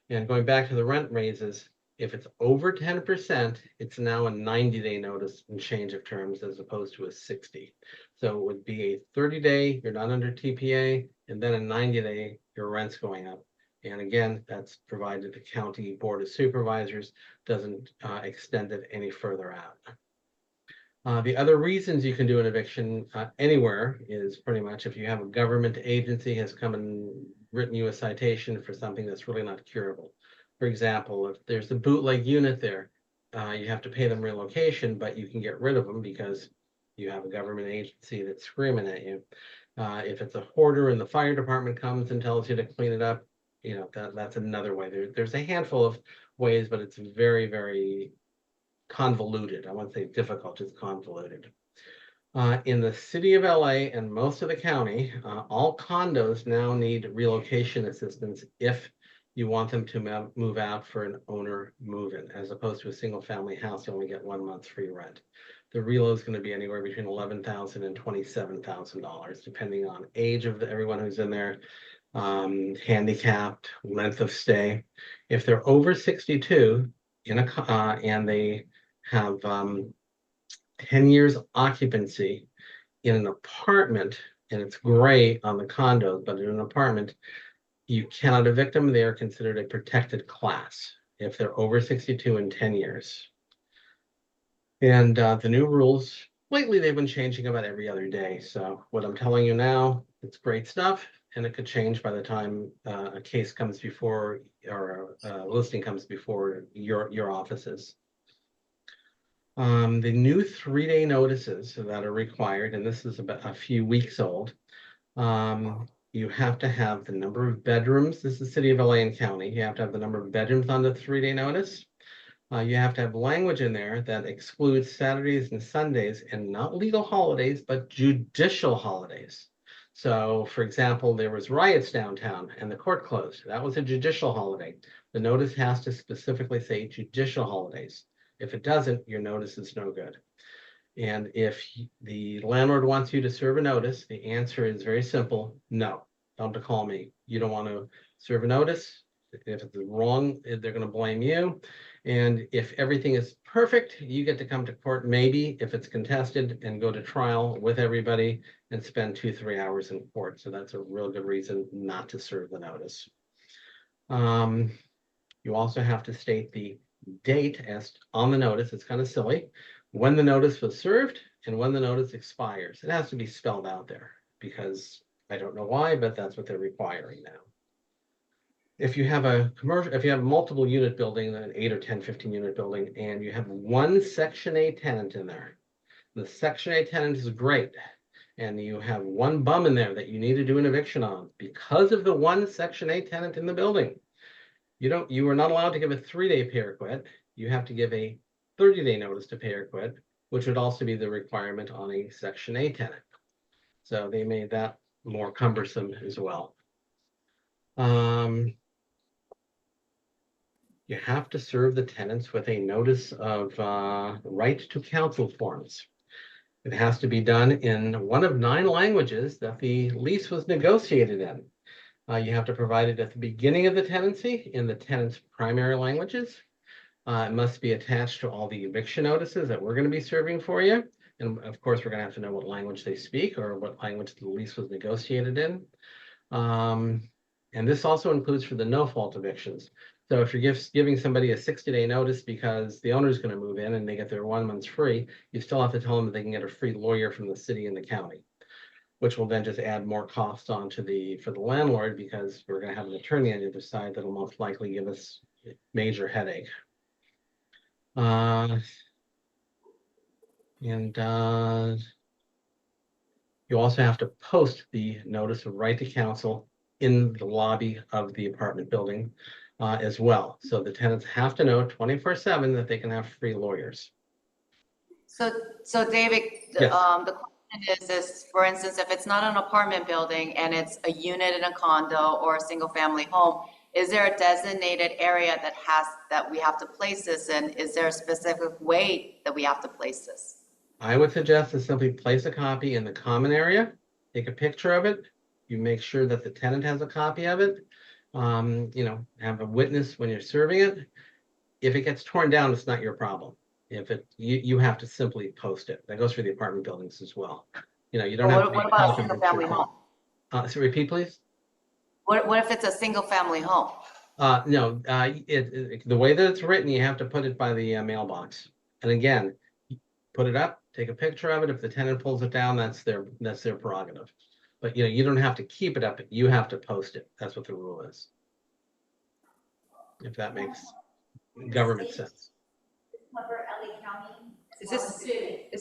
And going back to the rent raises, if it's over 10%, it's now a 90-day notice and change of terms as opposed to a 60. So it would be a 30-day, you're not under TPA, and then a 90-day, your rent's going up. And again, that's provided the county board of supervisors doesn't extend it any further out. The other reasons you can do an eviction anywhere is pretty much if you have a government agency has come and written you a citation for something that's really not curable. For example, if there's a bootleg unit there, you have to pay them relocation, but you can get rid of them because you have a government agency that's screaming at you. If it's a hoarder and the fire department comes and tells you to clean it up, that's another way. There's a handful of ways, but it's very, very convoluted. I won't say difficult, it's convoluted. In the city of LA and most of the county, all condos now need relocation assistance if you want them to move out for an owner move-in, as opposed to a single family house, you only get 1 month free rent. The relo is going to be anywhere between $11,000 and $27,000, depending on age of everyone who's in there, handicapped, length of stay. If they're over 62 and they have 10 years occupancy in an apartment, and it's gray on the condos, but in an apartment, you cannot evict them. They are considered a protected class if they're over 62 in 10 years. And the new rules, lately they've been changing about every other day. So what I'm telling you now, it's great stuff, and it could change by the time a case comes before or a listing comes before your offices. The new 3-day notices that are required, and this is about a few weeks old. You have to have the number of bedrooms. This is the city of LA and county. You have to have the number of bedrooms on the 3-day notice. You have to have language in there that excludes Saturdays and Sundays and not legal holidays, but judicial holidays. So for example, there was riots downtown and the court closed. That was a judicial holiday. The notice has to specifically say judicial holidays. If it doesn't, your notice is no good. And if the landlord wants you to serve a notice, the answer is very simple. No, don't call me. You don't want to serve a notice. If it's wrong, they're going to blame you. And if everything is perfect, you get to come to court, maybe if it's contested, and go to trial with everybody and spend 2-3 hours in court. So that's a real good reason not to serve the notice. You also have to state the date as on the notice. It's kind of silly. When the notice was served and when the notice expires. It has to be spelled out there because I don't know why, but that's what they're requiring now. If you have a multiple unit building, an 8 or 10, 15 unit building, and you have one Section 8 tenant in there, the Section 8 tenant is great. And you have one bum in there that you need to do an eviction on because of the one Section 8 tenant in the building. You are not allowed to give a 3-day pay or quit. You have to give a 30-day notice to pay or quit, which would also be the requirement on a Section 8 tenant. So they made that more cumbersome as well. You have to serve the tenants with a notice of right to counsel forms. It has to be done in one of 9 languages that the lease was negotiated in. You have to provide it at the beginning of the tenancy in the tenant's primary languages. It must be attached to all the eviction notices that we're going to be serving for you. And of course, we're going to have to know what language they speak or what language the lease was negotiated in. And this also includes for the no-fault evictions. So if you're giving somebody a 60-day notice because the owner is going to move in and they get their 1 month free, you still have to tell them that they can get a free lawyer from the city and the county, which will then just add more cost onto for the landlord because we're going to have an attorney on the other side that'll most likely give us a major headache. You also have to post the notice of right to counsel in the lobby of the apartment building as well. So the tenants have to know 24/7 that they can have free lawyers. So David, Yes. the question is, for instance, if it's not an apartment building and it's a unit in a condo or a single family home, is there a designated area that we have to place this in? Is there a specific way that we have to place this? I would suggest to simply place a copy in the common area, take a picture of it. You make sure that the tenant has a copy of it. Have a witness when you're serving it. If it gets torn down, it's not your problem. You have to simply post it. That goes for the apartment buildings as well. You don't have to What make about a copy single of your family home? So repeat, please. What if it's a single family home? No, the way that it's written, you have to put it by the mailbox. And again, put it up, take a picture of it. If the tenant pulls it down, that's their prerogative. But you don't have to keep it up. You have to post it. That's what the rule is. If that makes government sense. Cover LA County. Is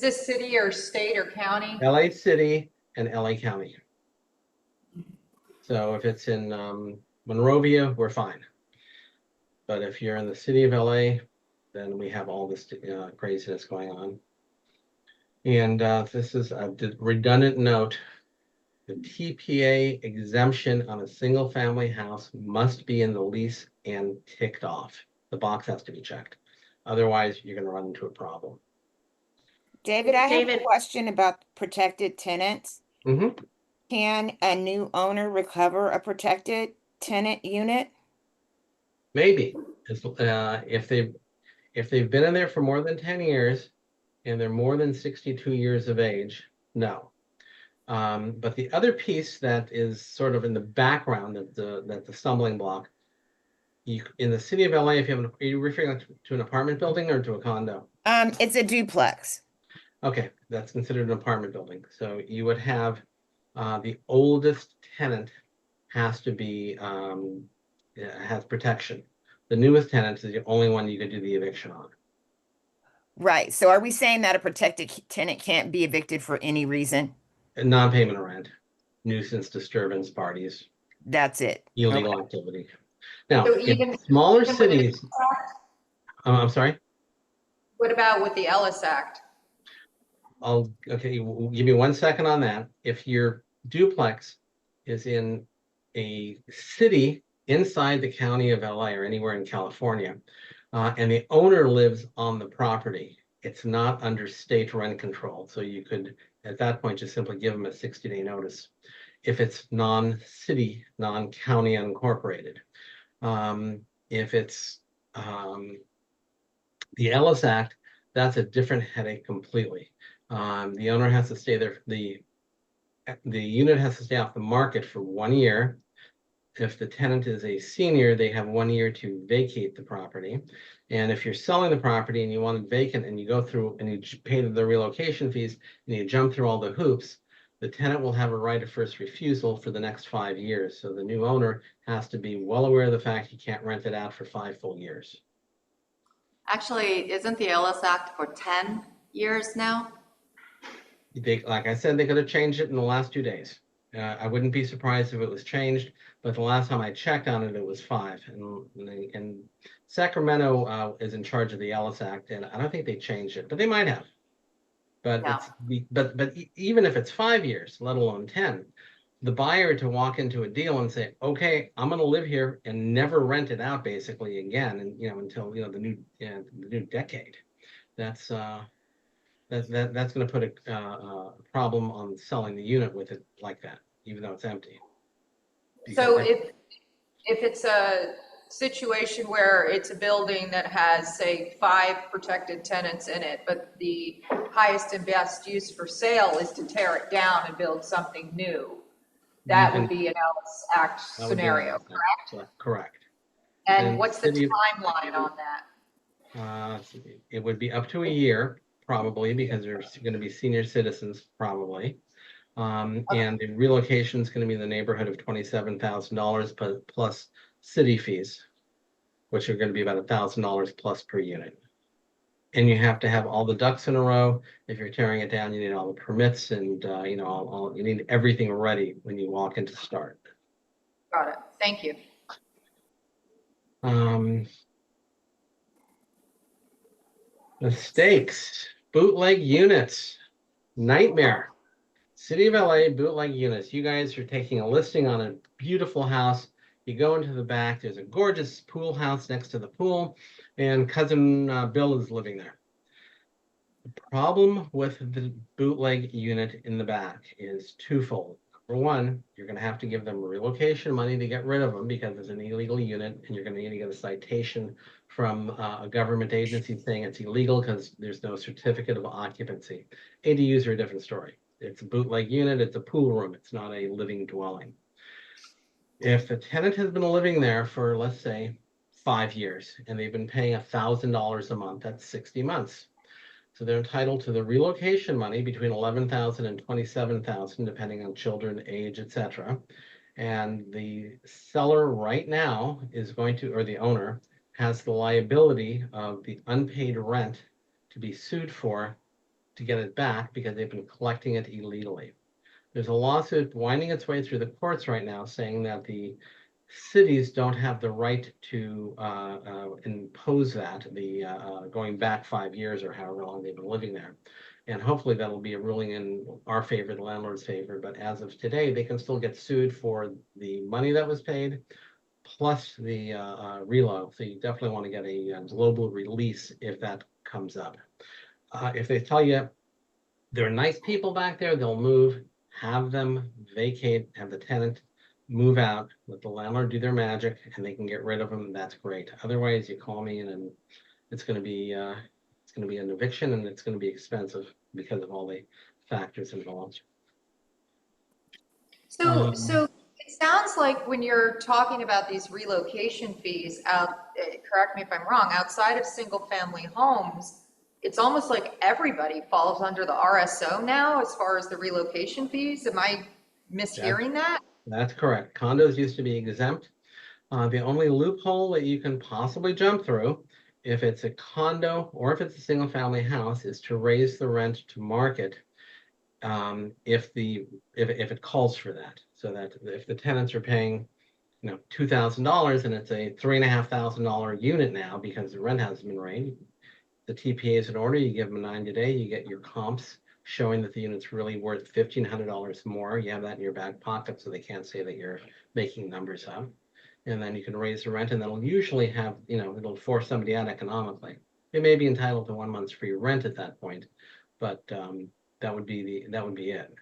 this city or state or county? LA City and LA County. So if it's in Monrovia, we're fine. But if you're in the city of LA, then we have all this craziness going on. And this is a redundant note. The TPA exemption on a single family house must be in the lease and ticked off. The box has to be checked. Otherwise, you're going to run into a problem. David, I have a David. question about protected tenants. Mm-hmm. Can a new owner recover a protected tenant unit? Maybe. If they've been in there for more than 10 years and they're more than 62 years of age, no. But the other piece that is sort of in the background of the stumbling block, in the city of LA, if you have are you referring to an apartment building or to a condo? It's a duplex. Okay, that's considered an apartment building. So you would have the oldest tenant has to be has protection. The newest tenant is the only one you could do the eviction on. Right. So are we saying that a protected tenant can't be evicted for any reason? Non-payment of rent, nuisance, disturbance, parties, That's it. illegal Okay. activity. Now, So in smaller even with the cities, I'm sorry. What about with the Ellis Act? Okay, give me 1 second on that. If your duplex is in a city inside the county of LA or anywhere in California, and the owner lives on the property, it's not under state rent control. So you could, at that point, just simply give them a 60-day notice. If it's non-city, non-county unincorporated. If it's the Ellis Act, that's a different headache completely. The owner has to stay there. The unit has to stay off the market for 1 year. If the tenant is a senior, they have 1 year to vacate the property. And if you're selling the property and you want it vacant and you go through and you pay the relocation fees and you jump through all the hoops, the tenant will have a right of first refusal for the next 5 years. So the new owner has to be well aware of the fact he can't rent it out for 5 full years. Actually, isn't the Ellis Act for 10 years now? Like I said, they could have changed it in the last 2 days. I wouldn't be surprised if it was changed, but the last time I checked on it, it was 5. And Sacramento is in charge of the Ellis Act, and I don't think they changed it, but they might have. But Yeah. but even if it's 5 years, let alone 10, the buyer to walk into a deal and say, okay, I'm going to live here and never rent it out basically again, and until the new decade. That's that's going to put a problem on selling the unit with it like that, even though it's empty. So if it's a situation where it's a building that has, say, 5 protected tenants in it, but the highest and best use for sale is to tear it down and build something new, that would be an Alice Act scenario, correct? Correct. And what's the timeline on that? It would be up to a year, probably, because there's going to be senior citizens, probably. And the relocation is going to be in the neighborhood of $27,000 plus city fees, which are going to be about $1,000 plus per unit. And you have to have all the ducks in a row. If you're tearing it down, you need all the permits and you need everything ready when you walk into start. Got it. Thank you. The stakes, bootleg units, nightmare. City of LA bootleg units. You guys are taking a listing on a beautiful house. You go into the back, there's a gorgeous pool house next to the pool, and cousin Bill is living there. The problem with the bootleg unit in the back is twofold. Number one, you're going to have to give them relocation money to get rid of them because it's an illegal unit, and you're going to need to get a citation from a government agency saying it's illegal because there's no certificate of occupancy. ADUs are a different story. It's a bootleg unit, it's a pool room, it's not a living dwelling. If the tenant has been living there for, let's say, 5 years, and they've been paying $1,000 a month, that's 60 months. So they're entitled to the relocation money between $11,000 and $27,000, depending on children, age, etc. And the seller right now is going to, or the owner, has the liability of the unpaid rent to be sued for to get it back because they've been collecting it illegally. There's a lawsuit winding its way through the courts right now saying that the cities don't have the right to impose that, going back 5 years or however long they've been living there. And hopefully that'll be a ruling in our favor, the landlord's favor. But as of today, they can still get sued for the money that was paid, plus the relo. So you definitely want to get a global release if that comes up. If they tell you they're nice people back there, they'll move, have them vacate, have the tenant move out, let the landlord do their magic, and they can get rid of them. That's great. Otherwise, you call me and it's going to be an eviction, and it's going to be expensive because of all the factors involved. So it sounds like when you're talking about these relocation fees correct me if I'm wrong, outside of single family homes, it's almost like everybody falls under the RSO now as far as the relocation fees. Am I mishearing that? That's correct. Condos used to be exempt. The only loophole that you can possibly jump through, if it's a condo or if it's a single family house, is to raise the rent to market if it calls for that. So that if the tenants are paying $2,000 and it's a $3,500 unit now because the rent hasn't been raised, the TPA is in order, you give them a 90-day, you get your comps showing that the unit's really worth $1,500 more. You have that in your back pocket so they can't say that you're making numbers up. And then you can raise the rent, and that'll usually have, it'll force somebody out economically. They may be entitled to 1 month's free rent at that point, but that would be it.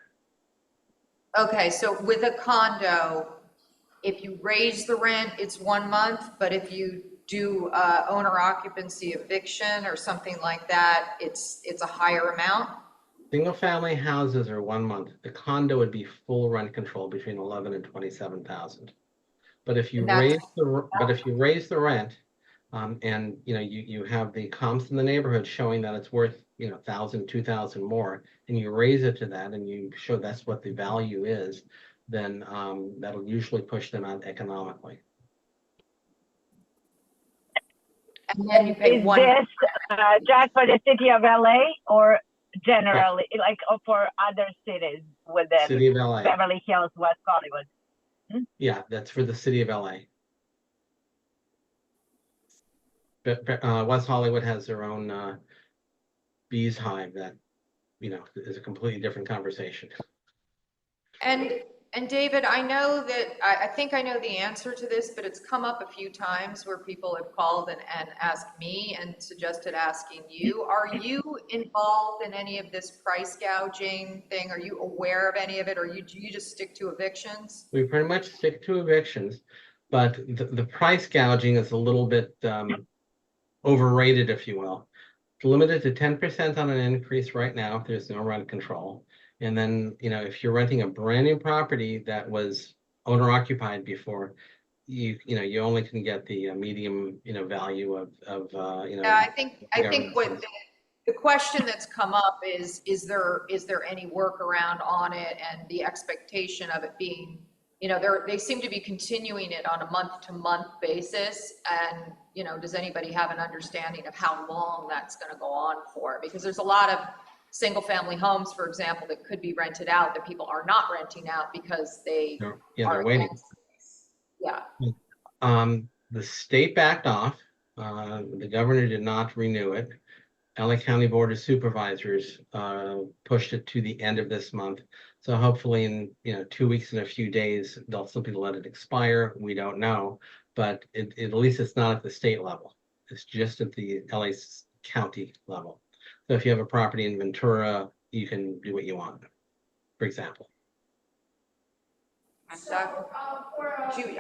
Okay, so with a condo, if you raise the rent, it's 1 month, but if you do owner occupancy eviction or something like that, it's a higher amount? Single family houses are 1 month. The condo would be full rent control between 11 and 27,000. But if you raise the rent, and you have the comps in the neighborhood showing that it's worth 1,000, 2,000 more, and you raise it to that, and you show that's what the value is, then that'll usually push them out economically. And then you pay Is this just for the city of LA or generally, like for other cities within City of LA. Beverly Hills, West Hollywood? Yeah, that's for the city of LA. But West Hollywood has their own bees hive that is a completely different conversation. And And David, I know that, I think I know the answer to this, but it's come up a few times where people have called and asked me and suggested asking you. Are you involved in any of this price gouging thing? Are you aware of any of it, or do you just stick to evictions? We pretty much stick to evictions, but the price gouging is a little bit overrated, if you will. It's limited to 10% on an increase right now if there's no rent control. And then, if you're renting a brand new property that was owner occupied before, you only can get the medium, value of Yeah, I think what the question that's come up is there any workaround on it, and the expectation of it being, they seem to be continuing it on a month-to-month basis. And, does anybody have an understanding of how long that's going to go on for? Because there's a lot of single-family homes, for example, that could be rented out that people are not renting out because they're waiting. Yeah. The state backed off. The governor did not renew it. LA County Board of Supervisors pushed it to the end of this month. So hopefully in 2 weeks and a few days, they'll simply let it expire. We don't know, but at least it's not at the state level. It's just at the LA County level. So if you have a property in Ventura, you can do what you want, for example. I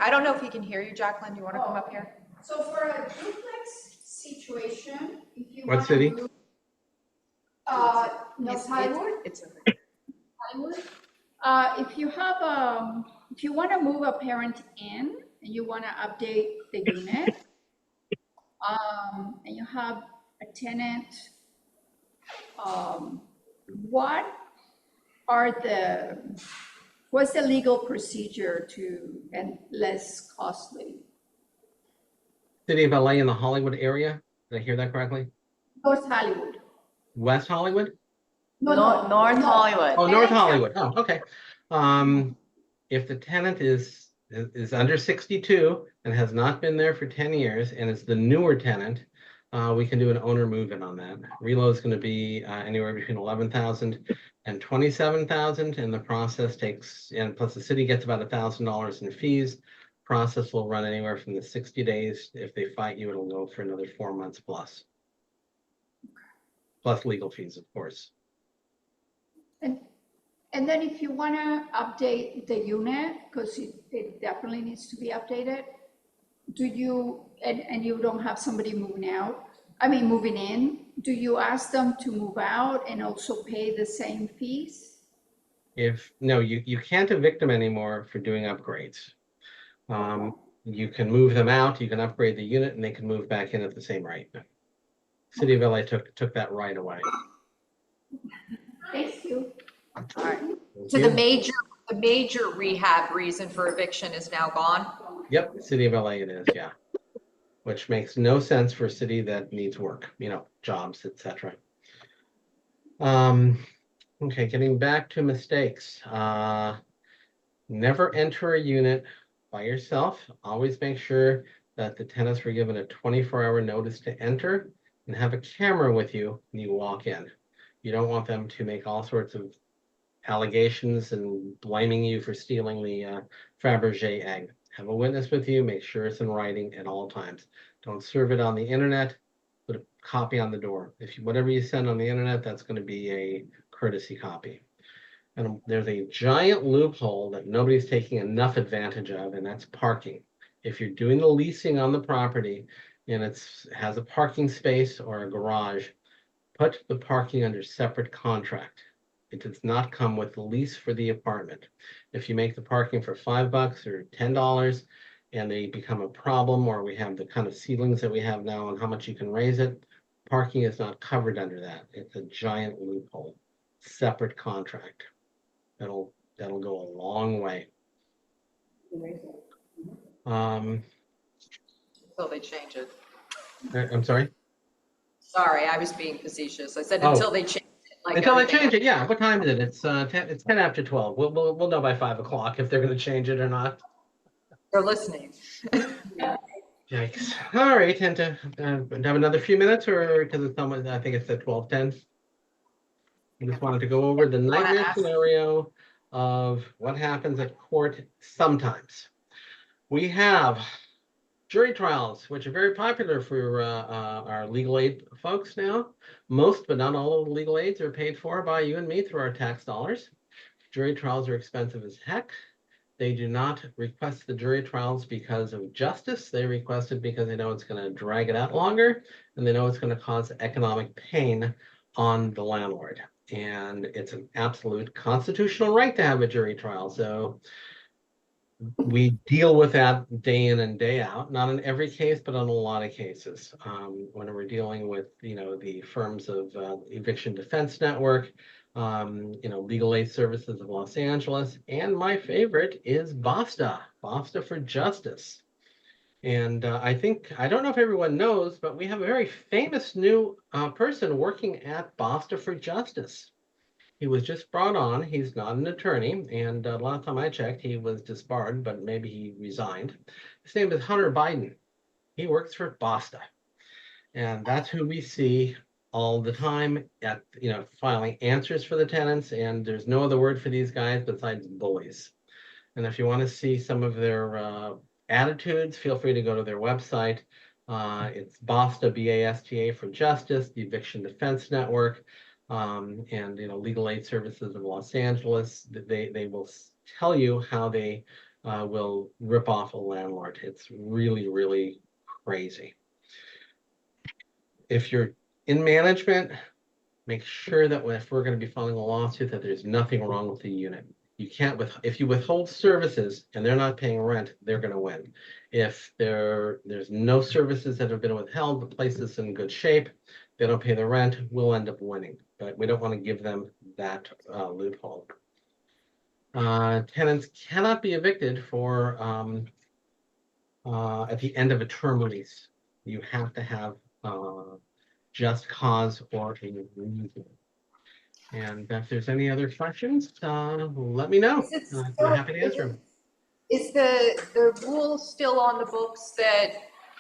don't know if he can hear you, Jacqueline. Do you want to come up here? So for a duplex situation, if you What want city? to move, North Hollywood. It's okay. Hollywood. If you have if you want to move a parent in and you want to update the unit, and you have a tenant, what's the legal procedure and less costly? City of LA in the Hollywood area. Did I hear that correctly? North Hollywood. West Hollywood? North Hollywood. Oh, North Hollywood. Oh, okay. If the tenant is under 62 and has not been there for 10 years and is the newer tenant, we can do an owner move-in on that. Reload is going to be anywhere between $11,000 and $27,000, and the process takes, and plus the city gets about $1,000 in fees. Process will run anywhere from the 60 days. If they fight you, it'll go for another 4 months plus legal fees, of course. And then if you want to update the unit, because it definitely needs to be updated, and you don't have somebody moving in, do you ask them to move out and also pay the same fees? No, you can't evict them anymore for doing upgrades. You can move them out, you can upgrade the unit, and they can move back in at the same rate. City of LA took that right away. Thank you. All right. So the major rehab reason for eviction is now gone? Yep, City of LA it is, yeah. Which makes no sense for a city that needs work, jobs, etc. Okay, getting back to mistakes. Never enter a unit by yourself. Always make sure that the tenants were given a 24-hour notice to enter, and have a camera with you when you walk in. You don't want them to make all sorts of allegations and blaming you for stealing the Fabergé egg. Have a witness with you, make sure it's in writing at all times. Don't serve it on the internet, put a copy on the door. Whatever you send on the internet, that's going to be a courtesy copy. And there's a giant loophole that nobody's taking enough advantage of, and that's parking. If you're doing the leasing on the property and has a parking space or a garage, put the parking under separate contract. It does not come with the lease for the apartment. If you make the parking for $5 or $10 and they become a problem, or we have the kind of ceilings that we have now on how much you can raise it, parking is not covered under that. It's a giant loophole. Separate contract. That'll go a long way. Until they change it. I'm sorry? Sorry, I was being facetious. I said Oh. until they change it. Like Until they everything change it, yeah. What time is it? It's 10 after 12. We'll know by 5 o'clock if they're going to change it or not. They're listening. Yikes. All right, and to have another few minutes, or because it's almost, I think it's at 12:10. I just wanted to go over the nightmare scenario of what happens at court sometimes. We have jury trials, which are very popular for our legal aid folks now. Most, but not all of the legal aids are paid for by you and me through our tax dollars. Jury trials are expensive as heck. They do not request the jury trials because of justice. They request it because they know it's going to drag it out longer, and they know it's going to cause economic pain on the landlord. And it's an absolute constitutional right to have a jury trial. So we deal with that day in and day out, not in every case, but on a lot of cases. When we're dealing with, the firms of Eviction Defense Network, Legal Aid Services of Los Angeles, and my favorite is BASTA, BASTA for Justice. And I don't know if everyone knows, but we have a very famous new person working at BASTA for Justice. He was just brought on. He's not an attorney, and last time I checked, he was disbarred, but maybe he resigned. His name is Hunter Biden. He works for BASTA, and that's who we see all the time at, filing answers for the tenants, and there's no other word for these guys besides bullies. And if you want to see some of their attitudes, feel free to go to their website. It's BASTA, BASTA for Justice, the Eviction Defense Network, and Legal Aid Services of Los Angeles. They will tell you how they will rip off a landlord. It's really, really crazy. If you're in management, make sure that if we're going to be filing a lawsuit, that there's nothing wrong with the unit. You can't if you withhold services and they're not paying rent, they're going to win. If there's no services that have been withheld, the place is in good shape, they don't pay the rent, we'll end up winning. But we don't want to give them that loophole. Tenants cannot be evicted for at the end of a term lease. You have to have just cause or a reason. And if there's any other questions, let me know. I'm happy to answer them. Is the rule still on the books that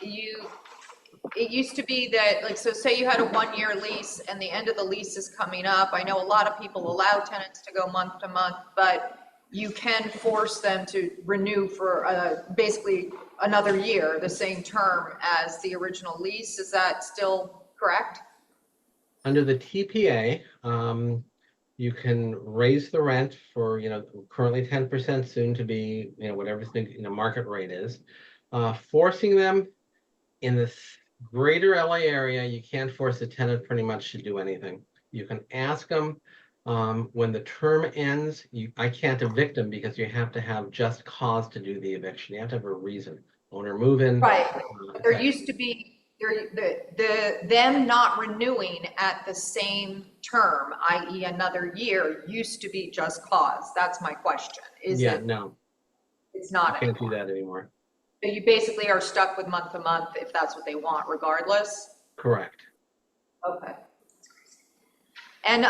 it used to be that, like, so say you had a 1-year lease and the end of the lease is coming up. I know a lot of people allow tenants to go month to month, but you can force them to renew for basically another year, the same term as the original lease. Is that still correct? Under the TPA, you can raise the rent for, currently 10%, soon to be, whatever the market rate is. Forcing them in this greater LA area, you can't force a tenant pretty much to do anything. You can ask them when the term ends. I can't evict them because you have to have just cause to do the eviction. You have to have a reason. Owner move-in. Right. There used to be them not renewing at the same term, i.e. another year, used to be just cause. That's my question. No. It's not I can't anymore. do that anymore. So you basically are stuck with month to month if that's what they want, regardless? Correct. Okay. And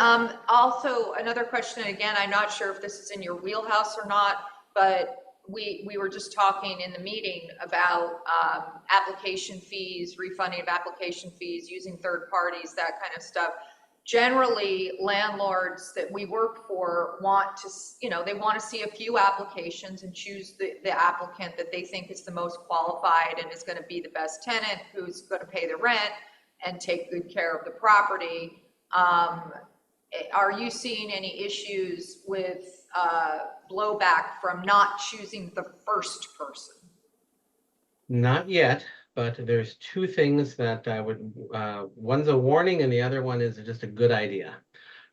also another question, again, I'm not sure if this is in your wheelhouse or not, but we were just talking in the meeting about application fees, refunding of application fees, using third parties, that kind of stuff. Generally, landlords that we work for want to, they want to see a few applications and choose the applicant that they think is the most qualified and is going to be the best tenant, who's going to pay the rent and take good care of the property. Are you seeing any issues with blowback from not choosing the first person? Not yet, but there's two things that I would, one's a warning and the other one is just a good idea.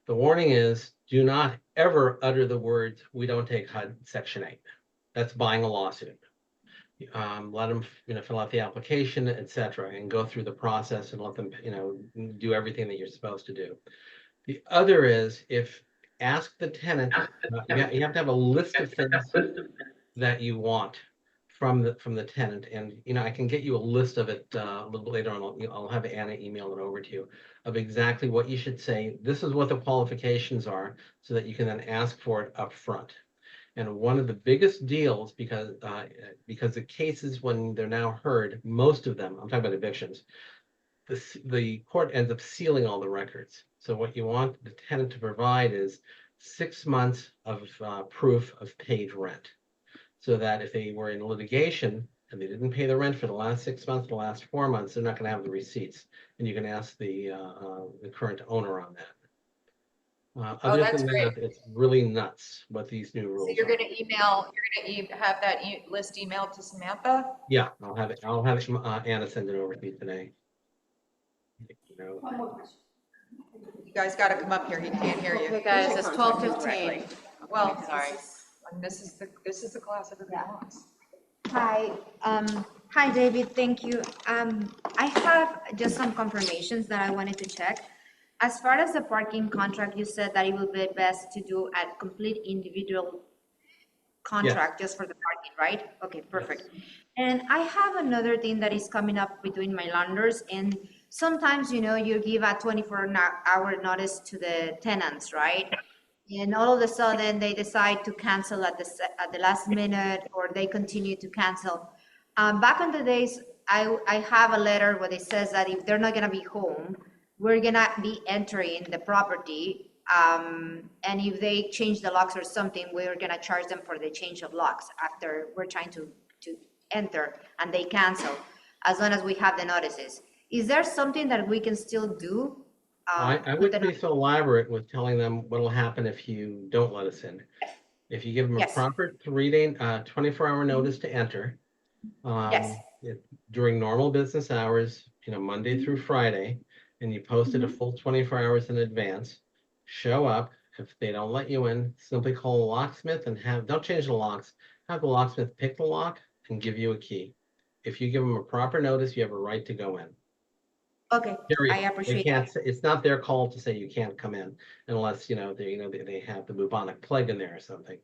The warning is, do not ever utter the words, "We don't take HUD Section 8. That's buying a lawsuit. Let them, fill out the application, etc., and go through the process and let them, do everything that you're supposed to do. The other is, ask the tenant, you have to have a list of things that you want from the tenant, and I can get you a list of it a little later on. I'll have Anna email it over to you of exactly what you should say. This is what the qualifications are, so that you can then ask for it up front. And one of the biggest deals, because the cases when they're now heard, most of them, I'm talking about evictions, the court ends up sealing all the records. So what you want the tenant to provide is 6 months of proof of paid rent. So that if they were in litigation and they didn't pay the rent for the last 6 months, the last 4 months, they're not going to have the receipts. And you can ask the current owner on that. Other that's than that, it's really nuts what these new rules So you're are. gonna have that list emailed to Samantha? Yeah, I'll have it. Anna send it over to me today. One more question. You guys gotta come up here, he can't hear you. Okay, guys, it's 12:15. Well, Sorry. this is the class everybody wants. Hi, hi, David, thank you. I have just some confirmations that I wanted to check. As far as the parking contract, you said that it would be best to do a complete individual contract just for the parking, right? Okay, perfect. And I have another thing that is coming up between my landlords, and sometimes, you give a 24-hour notice to the tenants, right? And all of a sudden, they decide to cancel at the last minute, or they continue to cancel. Back in the days, I have a letter where it says that if they're not gonna be home, we're gonna be entering the property, and if they change the locks or something, we're gonna charge them for the change of locks after we're trying to enter, and they cancel, as long as we have the notices. Is there something that we can still do? I wouldn't be so elaborate with telling them what'll happen if you don't let us in. If you give them a proper 3-day, 24-hour notice to enter, during normal business hours, Monday through Friday, and you post it a full 24 hours in advance, show up. If they don't let you in, simply call a locksmith and don't change the locks. Have the locksmith pick the lock and give you a key. If you give them a proper notice, you have a right to go in. Okay, Period. I appreciate that. It's not their call to say you can't come in unless, they have the bubonic plague in there or something.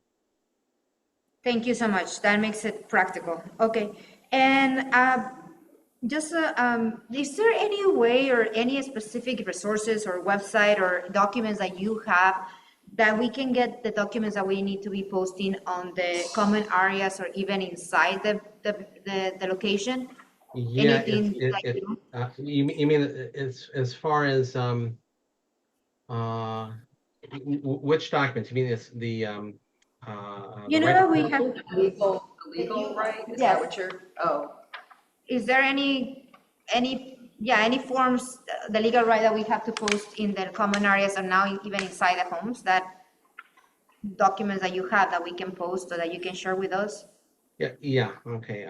Thank you so much. That makes it practical. Okay, and just is there any way or any specific resources or website or documents that you have that we can get the documents that we need to be posting on the common areas or even inside the location? Yeah, Anything you mean it's as far as which documents? You mean it's the we have legal right? Is that what you're? Is there any forms, the legal right that we have to post in the common areas or now even inside the homes, that documents that you have that we can post or that you can share with us? Yeah, okay.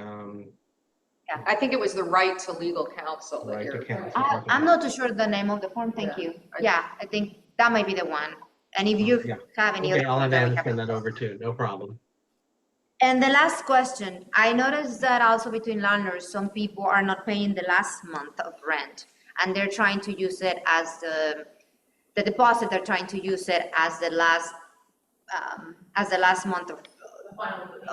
Yeah, I think it was the right to legal counsel that Right to you're. counsel. I'm not too sure the name of the form, thank you. Yeah, I think that might be the one. And if you have any Okay, other. I'll have that we Anna send that over too, no problem. And the last question, I noticed that also between landlords, some people are not paying the last month of rent, and they're trying to use it as the deposit, they're trying to use it as the last month of the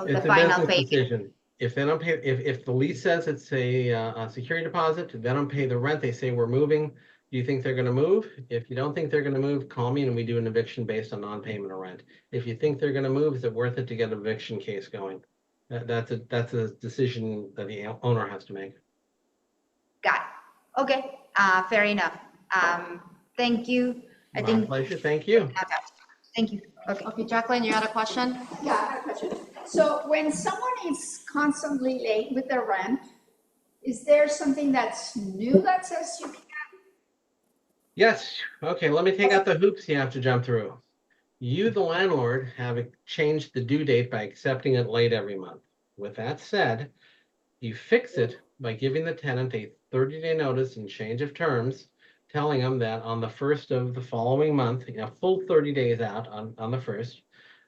It's a final business payment. decision. If they don't pay, if the lease says it's a security deposit, they don't pay the rent, they say we're moving. Do you think they're gonna move? If you don't think they're gonna move, call me and we do an eviction based on non-payment of rent. If you think they're gonna move, is it worth it to get an eviction case going? That's a decision that the owner has to make. Got it. Okay, fair enough. Thank you. My pleasure, thank you. Thank you. Okay, Jacqueline, you had a question? Yeah, I have a question. So when someone is constantly late with their rent, is there something that's new that says you can't? Yes, okay, let me take out the hoops you have to jump through. You, the landlord, have changed the due date by accepting it late every month. With that said, you fix it by giving the tenant a 30-day notice and change of terms, telling them that on the first of the following month, full 30 days out on the first,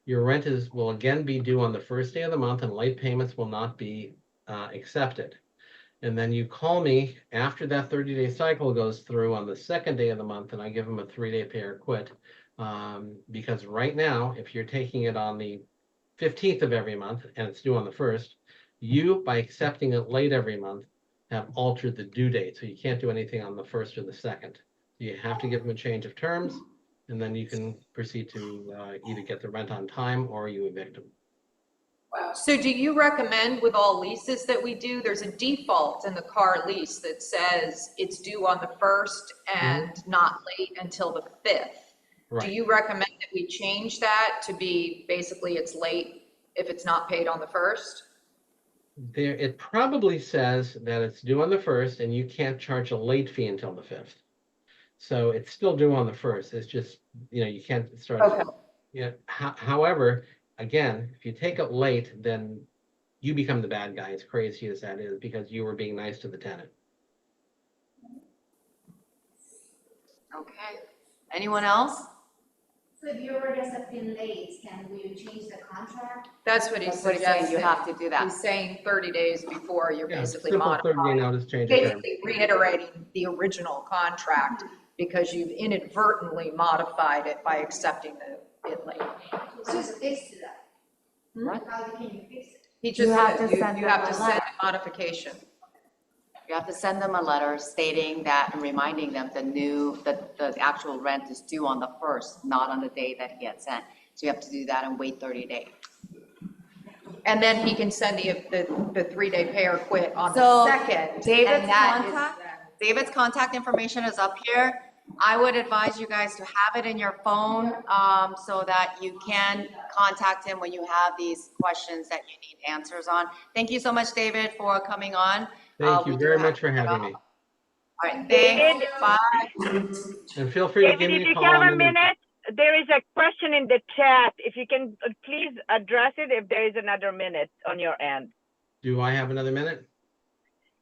your rent will again be due on the first day of the month and late payments will not be accepted. And then you call me after that 30-day cycle goes through on the second day of the month, and I give them a 3-day pay or quit. Because right now, if you're taking it on the 15th of every month and it's due on the 1st, you, by accepting it late every month, have altered the due date. So you can't do anything on the 1st or the 2nd. You have to give them a change of terms, and then you can proceed to either get the rent on time or you evict them. So do you recommend with all leases that we do, there's a default in the car lease that says it's due on the 1st and not late until the 5th. Do you recommend that we change that to be basically it's late if it's not paid on the 1st? There, it probably says that it's due on the 1st and you can't charge a late fee until the 5th. So it's still due on the 1st. It's just, you can't start. Okay. Yeah. However, again, if you take it late, then you become the bad guy, as crazy as that is, because you were being nice to the tenant. Okay. Anyone else? So if you're already accepting late, can we change the contract? That's what he's That's what he's saying, suggesting. you have to do that. He's saying 30 days before you're Yeah, basically simple 30-day modifying. notice change of terms. Basically reiterating the original contract because you've inadvertently modified it by accepting it late. Just fix that. What? How can you fix it? He just have said to you send you them have a to send letter. a modification. You have to send them a letter stating that and reminding them the actual rent is due on the 1st, not on the day that he had sent. So you have to do that and wait 30 days. And then he can send the 3-day pay or quit on So, the 2nd. David's and that is contact, then- David's contact information is up here. I would advise you guys to have it in your phone, so that you can contact him when you have these questions that you need answers on. Thank you so much, David, for coming on. Thank you We do very have much to for get having off. me. All right, thanks, bye. And feel free to give David, me if a you call. have I'm a in the- minute, there is a question in the chat. If you can please address it if there is another minute on your end. Do I have another minute?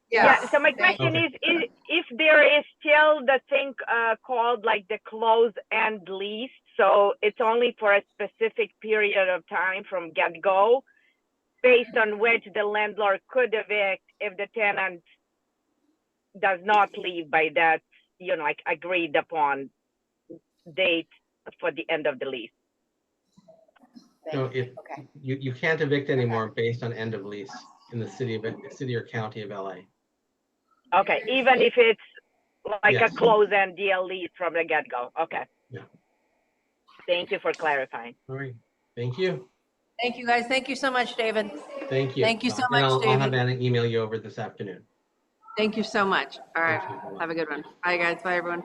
Yeah, so my question Okay. is if there is still the thing called like the close-end lease, so it's only for a specific period of time from get-go, based on which the landlord could evict if the tenant does not leave by that, like agreed upon date for the end of the lease. So you can't evict anymore based on end of lease in the city or county of LA. Okay, even if it's like Yes. a close-end deal lease from the get-go. Okay. Yeah. Thank you for clarifying. All right. Thank you. Thank you, guys. Thank you so much, David. Thank you. Thank you so And much, I'll have David. Anna email you over this afternoon. Thank you so much. All right. Thank you. Have a good one. Bye, guys. Bye, everyone.